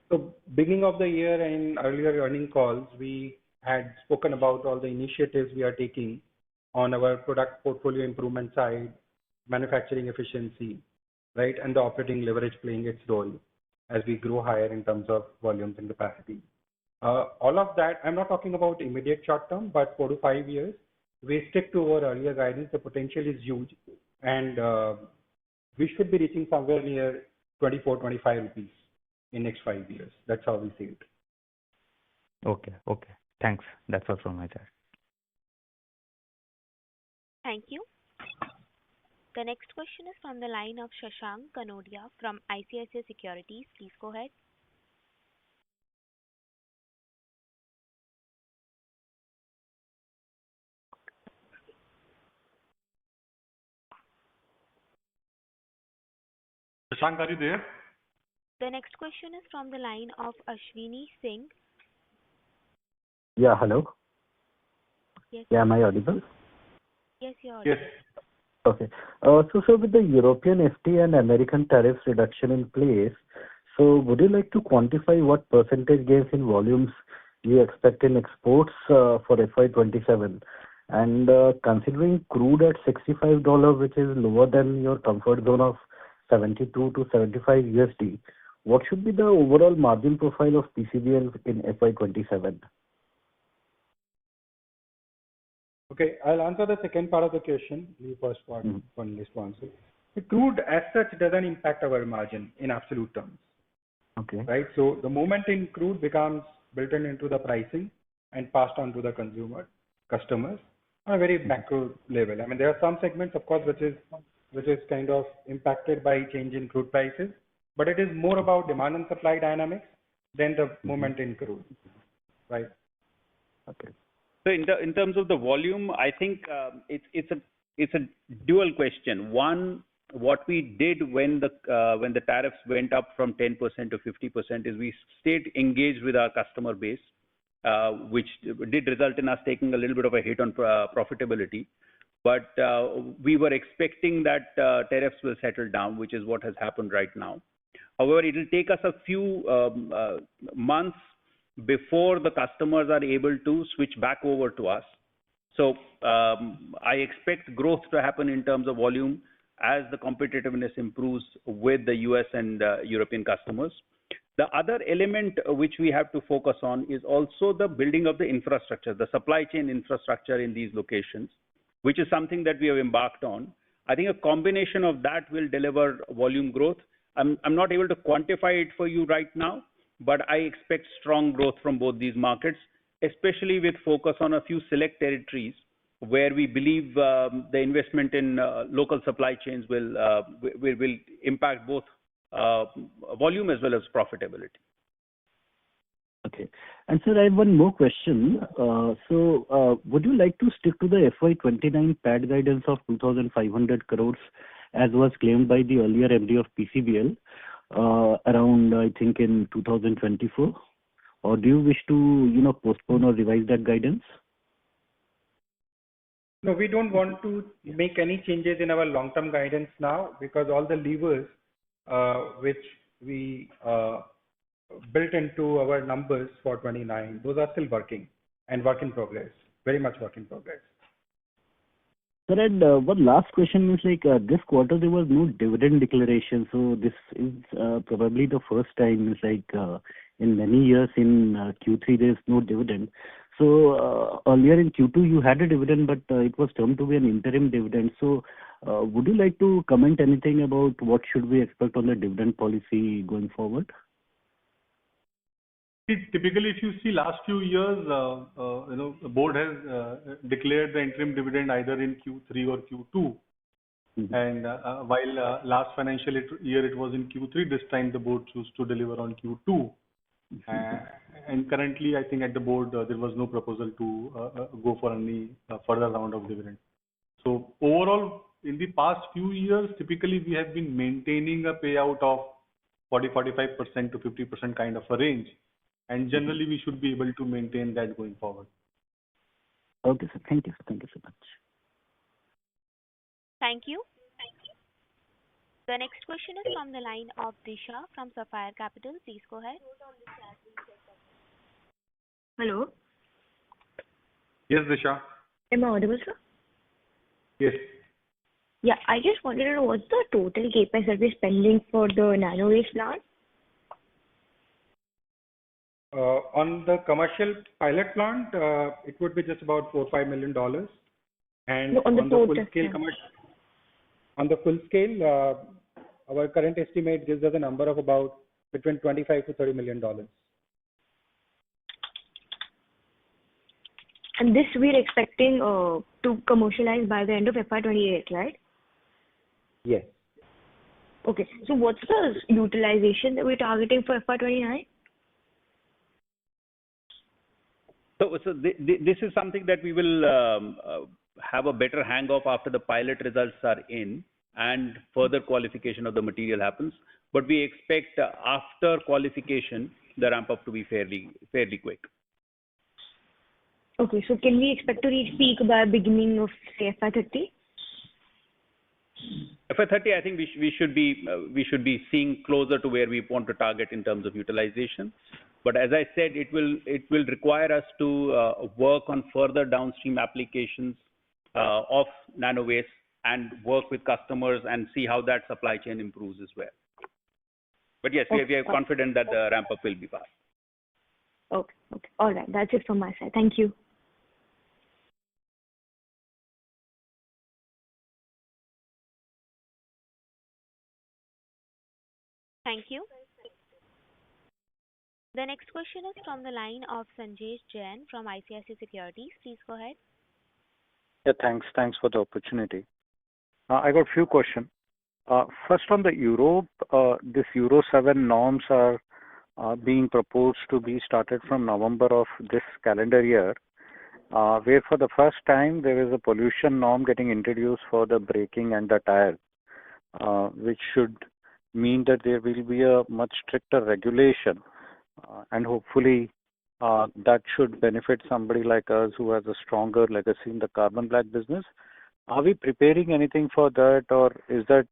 So beginning of the year and earlier earning calls, we had spoken about all the initiatives we are taking on our product portfolio improvement side, manufacturing efficiency, right, and the operating leverage playing its role as we grow higher in terms of volumes and capacity. All of that, I'm not talking about immediate short term, but 4 to 5 years, we stick to our earlier guidance. The potential is huge, and we should be reaching somewhere near 24, 25 rupees in next 5 years. That's how we see it. Okay. Thanks. That's all from my side. Thank you. The next question is from the line of Shashank Kanodia from ICICI Securities. Please go ahead. Shashank, are you there? The next question is from the line of Ashwini Singh. Yeah, hello. Yes. Yeah, am I audible? Yes, you're audible. Yes. Okay. So with the European FTA and American tariffs reduction in place, so would you like to quantify what percentage gains in volumes you expect in exports for FY27? And considering crude at $65, which is lower than your comfort zone of 72 to 75 USD, what should be the overall margin profile of PCBL in FY27? Okay, I'll answer the second part of the question. The first part, one list to answer. The crude as such doesn't impact our margin in absolute terms. Okay. Right. So the movement in crude becomes built into the pricing and passed on to the customers on a very macro level. I mean, there are some segments, of course, which is kind of impacted by change in crude prices, but it is more about demand and supply dynamics than the movement in crude. Right. Okay. So in terms of the volume, I think it's a dual question. One, what we did when the tariffs went up from 10% to 50% is we stayed engaged with our customer base, which did result in us taking a little bit of a hit on profitability. But we were expecting that tariffs will settle down, which is what has happened right now. However, it will take us a few months before the customers are able to switch back over to us. So I expect growth to happen in terms of volume as the competitiveness improves with the US and European customers. The other element which we have to focus on is also the building of the infrastructure, the supply chain infrastructure in these locations, which is something that we have embarked on. I think a combination of that will deliver volume growth. I'm not able to quantify it for you right now, but I expect strong growth from both these markets, especially with focus on a few select territories where we believe the investment in local supply chains will impact both volume as well as profitability. Okay. And sir, I have one more question. Would you like to stick to the FY29 PAT guidance of 2,500 crores as was claimed by the earlier MD of PCBL around, I think, in 2024? Or do you wish to, postpone or revise that guidance? No, we don't want to make any changes in our long-term guidance now because all the levers which we built into our numbers for 29, those are still working and work in progress, very much work in progress. Sir, and one last question is this quarter there was no dividend declaration, so this is probably the first time in many years in Q3 there is no dividend. So earlier in Q2 you had a dividend, but it was termed to be an interim dividend. So would you like to comment anything about what should we expect on the dividend policy going forward? Typically, if you see last few years, the board has declared the interim dividend either in Q3 or Q2. And while last financial year it was in Q3, this time the board chose to deliver on Q2. And currently, I think at the board there was no proposal to go for any further round of dividend. So overall, in the past few years, typically we have been maintaining a payout of 40-45% to 50% kind of a range. And generally, we should be able to maintain that going forward. Okay, sir. Thank you. Thank you so much. Thank you. The next question is from the line of Disha from Sapphire Capital. Please go ahead. Hello. Yes, Disha. Am I audible, sir? Yes. Yeah, I just wanted to know what's the total CapEx that we're spending for the nano waste plant? On the commercial pilot plant, it would be just about $4-5 million. And no, on the full scale on the full scale, our current estimate gives us a number of about between $25 to $30 million. And this we're expecting to commercialize by the end of FY28, right? Yes. Okay. So what's the utilization that we're targeting for FY29? So this is something that we will have a better hang of after the pilot results are in and further qualification of the material happens. But we expect after qualification, the ramp up to be fairly quick. Okay, so can we expect to reach peak by beginning of say FY30? FY30, I think we should be seeing closer to where we want to target in terms of utilization. But as I said, it will require us to work on further downstream applications of nano waste and work with customers and see how that supply chain improves as well. But yes, we are confident that the ramp up will be fast. Okay. Okay. All right. That's it from my side. Thank you. Thank you. The next question is from the line of Sanjesh Jain from ICICI Securities. Please go ahead. Yeah, thanks. Thanks for the opportunity. I got a few questions. First, on the Europe, this Euro 7 norms are being proposed to be started from November of this calendar year, where for the first time there is a pollution norm getting introduced for the braking and the tires, which should mean that there will be a much stricter regulation, and hopefully that should benefit somebody like us who has a stronger legacy in the carbon black business. Are we preparing anything for that, or is that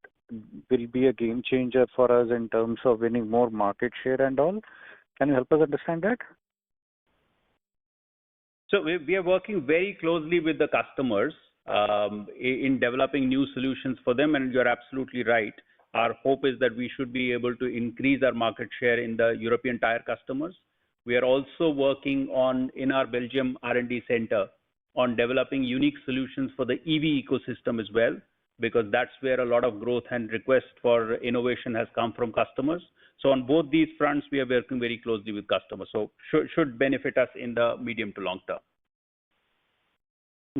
will be a game changer for us in terms of winning more market share and all? Can you help us understand that? So we are working very closely with the customers in developing new solutions for them, and you're absolutely right. Our hope is that we should be able to increase our market share in the European tire customers. We are also working on, in our Belgium R&D center, on developing unique solutions for the EV ecosystem as well, because that's where a lot of growth and request for innovation has come from customers. So on both these fronts, we are working very closely with customers. So should benefit us in the medium to long term.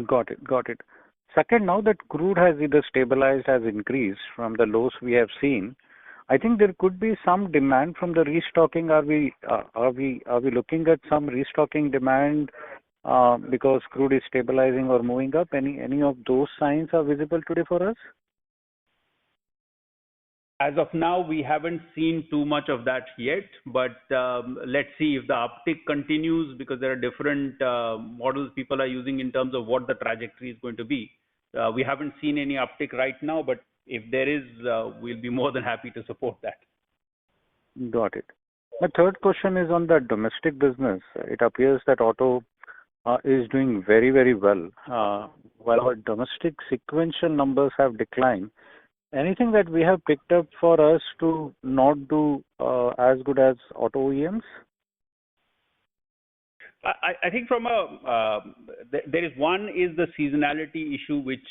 Got it. Got it. Second, now that crude has either stabilized, has increased from the lows we have seen, I think there could be some demand from the restocking. Are we looking at some restocking demand because crude is stabilizing or moving up? Any of those signs are visible today for us? As of now, we haven't seen too much of that yet, but let's see if the uptick continues, because there are different models people are using in terms of what the trajectory is going to be. We haven't seen any uptick right now, but if there is, we'll be more than happy to support that. Got it. My third question is on the domestic business. It appears that auto is doing very, very well, while our domestic sequential numbers have declined. Anything that we have picked up for us to not do as good as auto OEMs? I think from there is one is the seasonality issue, which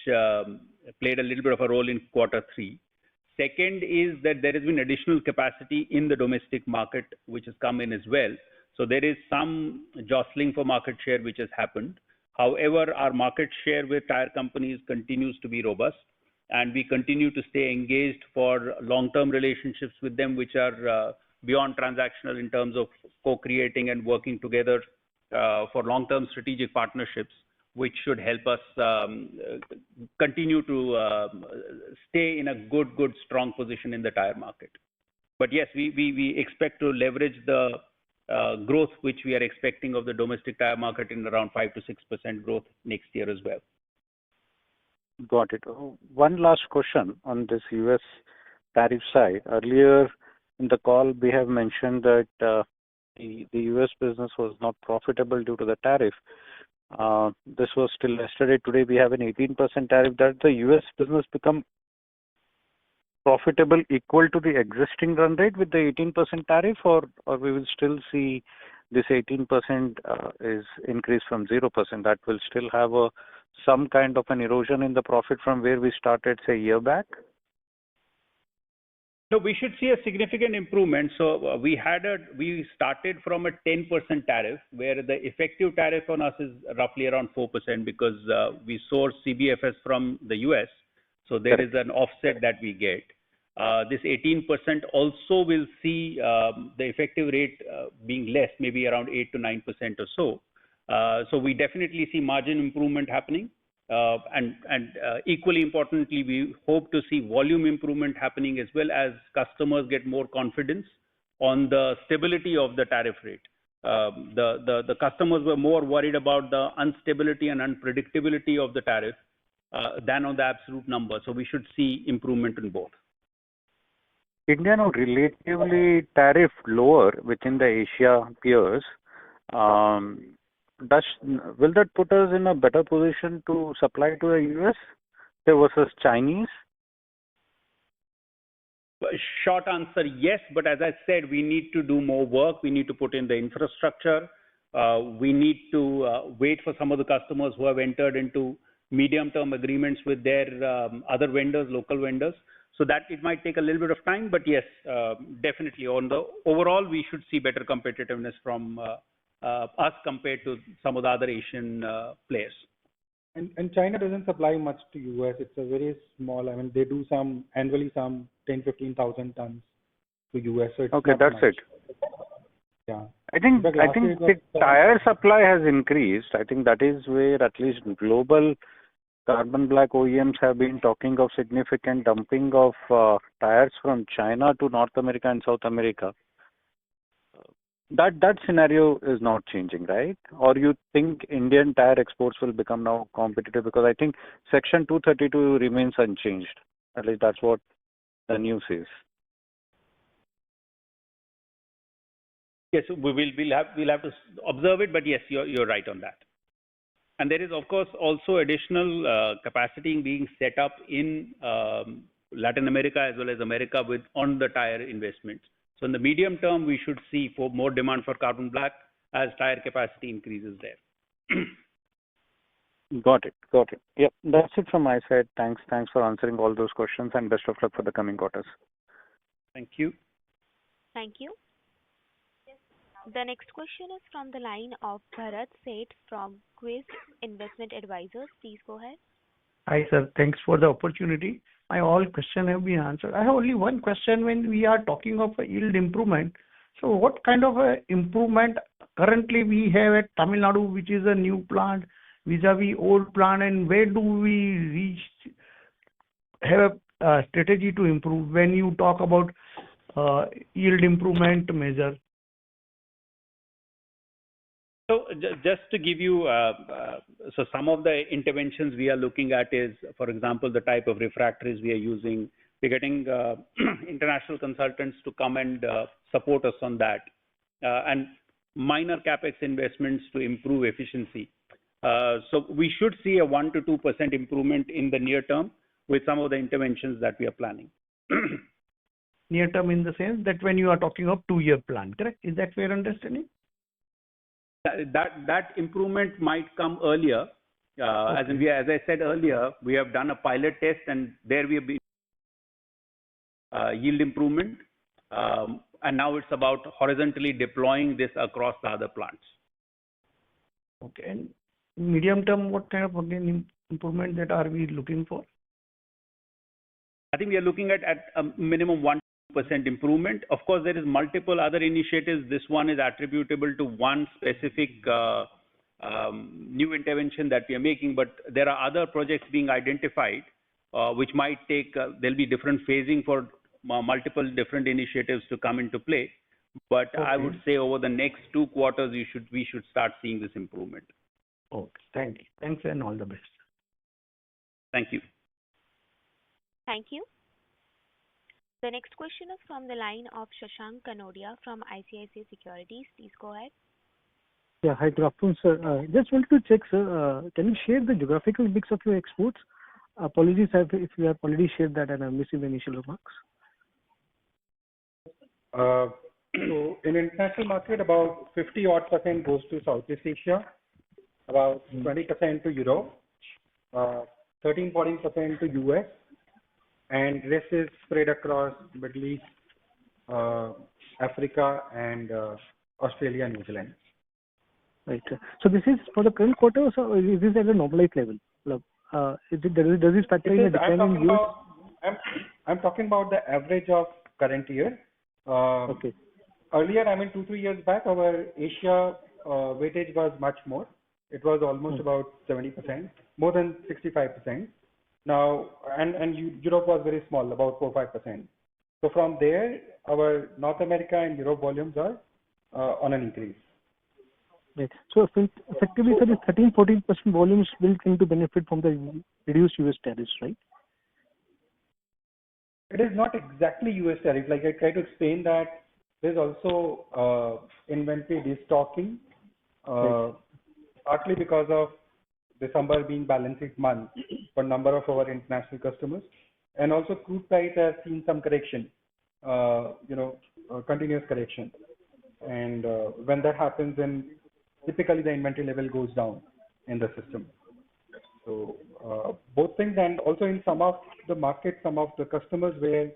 played a little bit of a role in Q3. Second is that there has been additional capacity in the domestic market, which has come in as well. So there is some jostling for market share which has happened. However, our market share with tire companies continues to be robust, and we continue to stay engaged for long-term relationships with them, which are beyond transactional in terms of co-creating and working together for long-term strategic partnerships, which should help us continue to stay in a good, strong position in the tire market. But yes, we expect to leverage the growth which we are expecting of the domestic tire market in around 5 to 6% growth next year as well. Got it. One last question on this US tariff side. Earlier in the call, we have mentioned that the US business was not profitable due to the tariff. This was still yesterday. Today we have an 18% tariff. That the US business become profitable equal to the existing run rate with the 18% tariff, or we will still see this 18% is increased from 0%? That will still have some kind of an erosion in the profit from where we started, say, a year back? No, we should see a significant improvement. So we started from a 10% tariff, where the effective tariff on us is roughly around 4% because we source CBFS from the US. So there is an offset that we get. This 18% also will see the effective rate being less, maybe around 8 to 9% or so. So we definitely see margin improvement happening. And equally importantly, we hope to see volume improvement happening as well, as customers get more confidence on the stability of the tariff rate. The customers were more worried about the instability and unpredictability of the tariff than on the absolute number. So we should see improvement in both. India now relatively tariff lower within the Asia peers. Will that put us in a better position to supply to the US? versus Chinese? Short answer, yes. But as I said, we need to do more work. We need to put in the infrastructure. We need to wait for some of the customers who have entered into medium-term agreements with their other vendors, local vendors. So that it might take a little bit of time, but yes, definitely on the overall, we should see better competitiveness from us compared to some of the other Asian players. And China doesn't supply much to US. It's a very small. I mean, they do annually some 10,000-15,000 tons to US. So it's Okay, that's much. it. Yeah. I think the tire supply has increased. I think that is where at least global carbon black OEMs have been talking of significant dumping of tires from China to North America and South America. That scenario is not changing, right? Or you think Indian tire exports will become now competitive? Because I think Section 232 remains unchanged. At least that's what the news says. Yes, we'll have to observe it, but yes, you're right on that. And there is, of course, also additional capacity being set up in Latin America as well as America on the tire investments. So in the medium term, we should see more demand for carbon black as tire capacity increases there. Got it. Yep, that's it from my side. Thanks for answering all those questions and best of luck for the coming quarters. Thank you. Thank you. The next question is from the line of Bharat Seth from Quiz Investment Advisors. Please go ahead. Hi, sir. Thanks for the opportunity. My all questions have been answered. I have only one question when we are talking of a yield improvement. So what kind of a improvement currently we have at Tamil Nadu, which is a new plant, vis-a-vis old plant, and where do we have a strategy to improve when you talk about yield improvement measure? So just to give you, so some of the interventions we are looking at is, for example, the type of refractories we are using. We're getting international consultants to come and support us on that, and minor capex investments to improve efficiency. So we should see a 1 to 2% improvement in the near term with some of the interventions that we are planning. Near term in the sense that when you are talking of 2-year plan, correct? Is that fair understanding? That improvement might come earlier. Okay. As I said earlier, we have done a pilot test and there we have been yield improvement. And now it's about horizontally deploying this across the other plants. Okay. And medium term, what kind of improvement that are we looking for? I think we are looking at a minimum 1% improvement. Of course, there is multiple other initiatives. This one is attributable to one specific new intervention that we are making, but there are other projects being identified, which might take, there'll be different phasing for multiple different initiatives to come into play. But okay. I would say over the next 2 quarters, we should start seeing this improvement. Okay, thank you. Thanks and all the best. Thank you. Thank you. The next question is from the line of Shashank Kanodia from ICICI Securities. Please go ahead. Yeah, hi, good afternoon, sir. Just wanted to check, sir, can you share the geographical mix of your exports? Apologies if you have already shared that and I missed the initial remarks. So in international market, about 50% goes to Southeast Asia, about 20% to Europe, 13-14% to US, and rest is spread across Middle East, Africa, and Australia and New Zealand. Right. So this is for the current quarter, so is this at a normalized level? Does this factor in a decline in yield? I'm talking about the average of current year. Okay. Earlier, 2-3 years back, our Asia weightage was much more. It was almost about 70%, more than 65%. Now, and Europe was very small, about 4-5%. So from there, our North America and Europe volumes are on an increase. Right. So effectively, sir, the 13-14% volumes will tend to benefit from the reduced US tariffs, right? It is not exactly US tariff. Like I try to explain that there's also inventory destocking, right. partly because of December being balance sheet month for number of our international customers. And also crude price has seen some correction, continuous correction. And when that happens, then typically the inventory level goes down in the system. So both things, and also in some of the markets, some of the customers where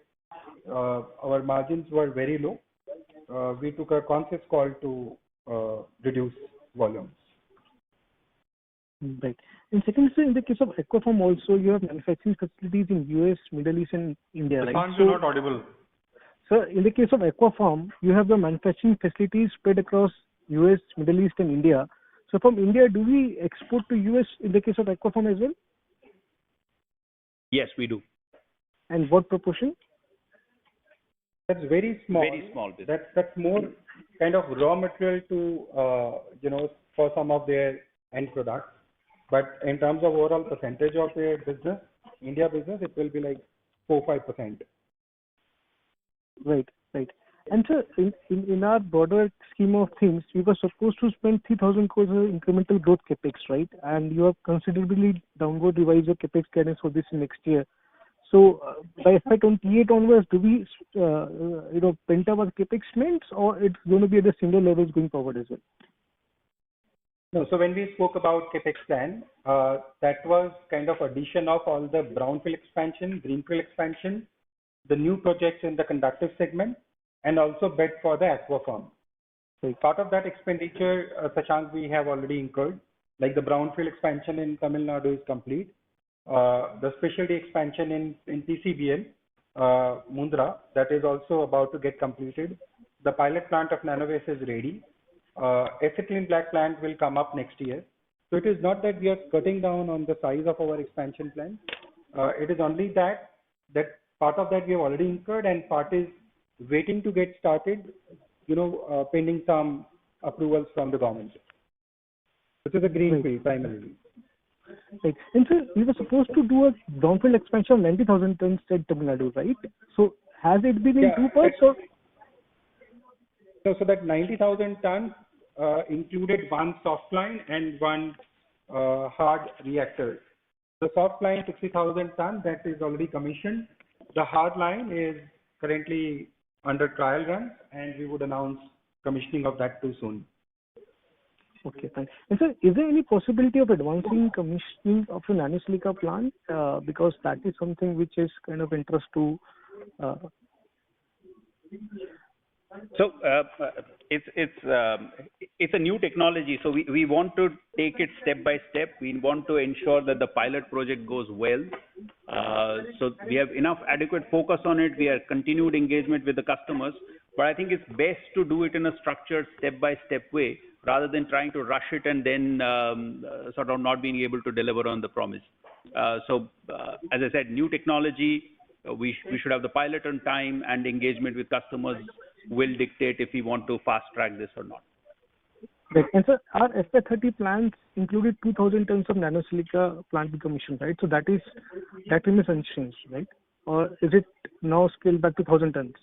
our margins were very low, we took a conscious call to reduce volumes. Right. And second, sir, in the case of Aquapharm also, you have manufacturing facilities in US, Middle East, and India, right? Prashant, you're not audible. Sir, in the case of Aquapharm, you have the manufacturing facilities spread across US, Middle East, and India. So from India, do we export to US in the case of Aquapharm as well? Yes, we do. And what proportion? That's very small. Very small business. That's more kind of raw material to for some of their end products. But in terms of overall percentage of their business, India business, it will be like 4-5%. Right, right. And sir, in our broader scheme of things, we were supposed to spend 3,000 crores of incremental growth capex, right? And you have considerably downward revised your capex guidance for this next year. So by FY28 onwards, do we, pent up our capex spends, or it's going to be at the similar levels going forward as well? No, so when we spoke about capex plan, that was kind of addition of all the brownfield expansion, greenfield expansion, the new projects in the conductive segment, and also bid for the Aquapharm. So part of that expenditure, Shashank, we have already incurred, like the brownfield expansion in Tamil Nadu is complete. The specialty expansion in PCBL, Mundra, that is also about to get completed. The pilot plant of Nanovace is ready. Acetylene black plant will come up next year. So it is not that we are cutting down on the size of our expansion plan. It is only that part of that we have already incurred, and part is waiting to get started, pending some approvals from the government. This is a greenfield primarily. Right. And so we were supposed to do a brownfield expansion of 90,000 tons at Tamil Nadu, right? So has it been in two parts? Or? So that 90,000 tons included one soft line and one hard reactor. The soft line, 60,000 tons, that is already commissioned. The hard line is currently under trial run, and we would announce commissioning of that too soon. Okay, thanks. And sir, is there any possibility of advancing commissioning of a nanosilica plant? Because that is something which is kind of interest to. So it's a new technology. So we want to take it step by step. We want to ensure that the pilot project goes well. So we have enough adequate focus on it. We have continued engagement with the customers. But I think it's best to do it in a structured step by step way, rather than trying to rush it and then sort of not being able to deliver on the promise. So as I said, new technology, we should have the pilot on time, and engagement with customers will dictate if we want to fast track this or not. Right. And sir, our FY30 plans included 2,000 tons of nanosilica plant commission, right? So that remains unchanged, right? Or is it now scaled back to 1,000 tons?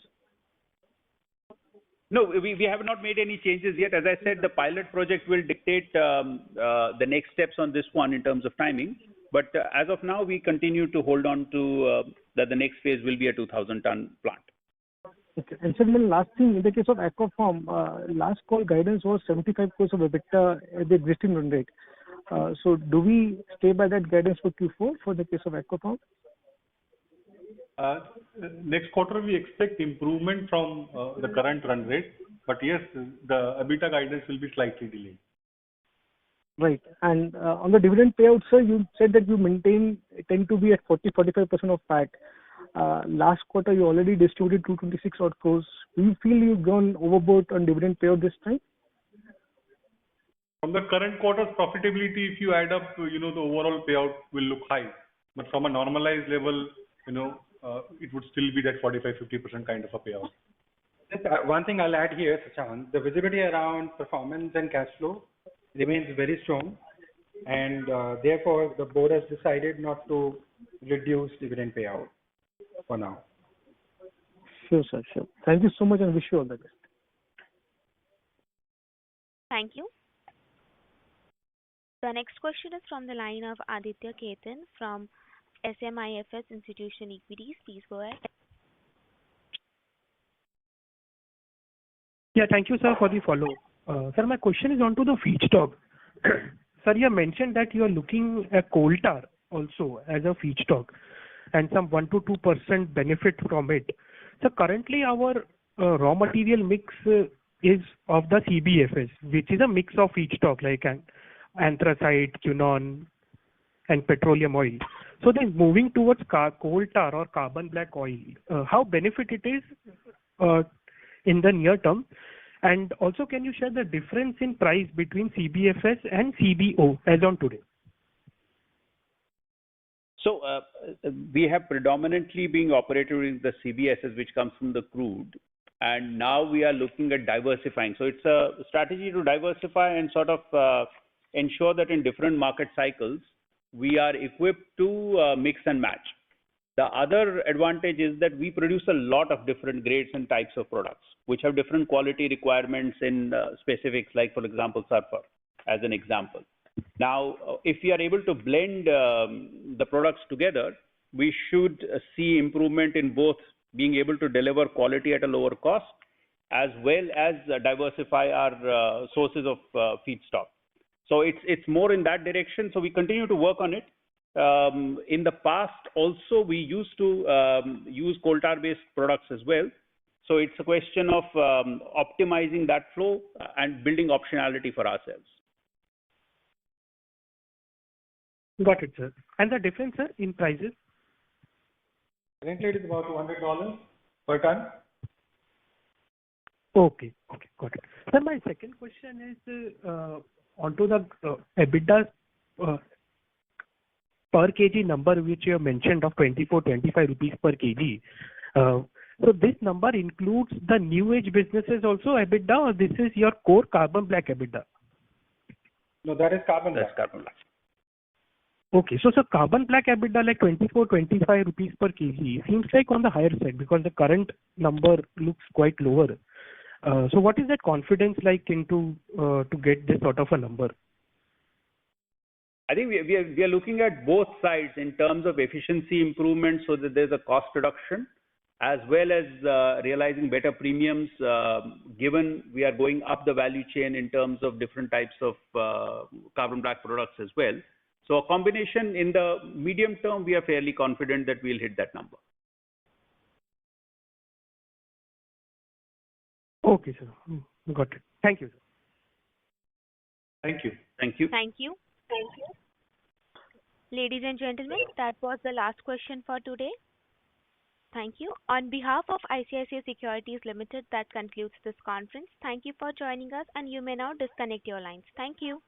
No, we have not made any changes yet. As I said, the pilot project will dictate the next steps on this one in terms of timing. But as of now, we continue to hold on to that the next phase will be a 2,000-ton plant. Okay. And sir, one last thing, in the case of Aquapharm, last call guidance was 75 crores of EBITDA at the existing run rate. So do we stay by that guidance for Q4 for the case of Aquapharm? Next quarter, we expect improvement from the current run rate. But yes, the EBITDA guidance will be slightly delayed. Right. And on the dividend payout, sir, you said that you tend to be at 40-45% of PAT. Last quarter, you already distributed 226 odd crores. Do you feel you've gone overboard on dividend payout this time? From the current quarter's profitability, if you add up, the overall payout will look high. But from a normalized level, it would still be that 45-50% kind of a payout. Just one thing I'll add here, Shashank, the visibility around performance and cash flow remains very strong, and therefore the board has decided not to reduce dividend payout for now. Sure, sir. Sure. Thank you so much, and wish you all the best. Thank you. The next question is from the line of Aditya Ketan from SMIFS Institution Equities. Please go ahead. Yeah, thank you, sir, for the follow. Sir, my question is on to the feedstock. Sir, you mentioned that you are looking at coal tar also as a feedstock and some 1 to 2% benefit from it. So currently our raw material mix is of the CBFS, which is a mix of feedstock like anthracite, quinone, and petroleum oil. So then moving towards coal tar or carbon black oil, how benefit it is in the near term? And also, can you share the difference in price between CBFS and CBO as on today? So we have predominantly been operating in the CBSS, which comes from the crude, and now we are looking at diversifying. So it's a strategy to diversify and sort of ensure that in different market cycles, we are equipped to mix and match. The other advantage is that we produce a lot of different grades and types of products, which have different quality requirements in specifics, like, for example, sulfur, as an example. Now, if we are able to blend the products together, we should see improvement in both being able to deliver quality at a lower cost, as well as diversify our sources of feedstock. So it's more in that direction. So we continue to work on it. In the past, also, we used to use coal tar-based products as well. So it's a question of optimizing that flow and building optionality for ourselves. Got it, sir. And the difference, sir, in prices? Currently, it is about $200 per ton. Okay, got it. Sir, my second question is onto the EBITDA per kg number, which you have mentioned of 24-25 rupees per kg. So this number includes the new age businesses also EBITDA, or this is your core carbon black EBITDA? No, that is carbon black. That's carbon black. Okay, so carbon black EBITDA like 24-25 rupees per kg seems like on the higher side because the current number looks quite lower. So what is that confidence like into to get this sort of a number? I think we are looking at both sides in terms of efficiency improvement so that there's a cost reduction, as well as realizing better premiums, given we are going up the value chain in terms of different types of carbon black products as well. So a combination in the medium term, we are fairly confident that we'll hit that number. Okay, sir. Got it. Thank you, sir. Thank you. Thank you. Thank you. Thank you. Ladies and gentlemen, that was the last question for today. Thank you. On behalf of ICICI Securities Limited, that concludes this conference. Thank you for joining us, and you may now disconnect your lines. Thank you.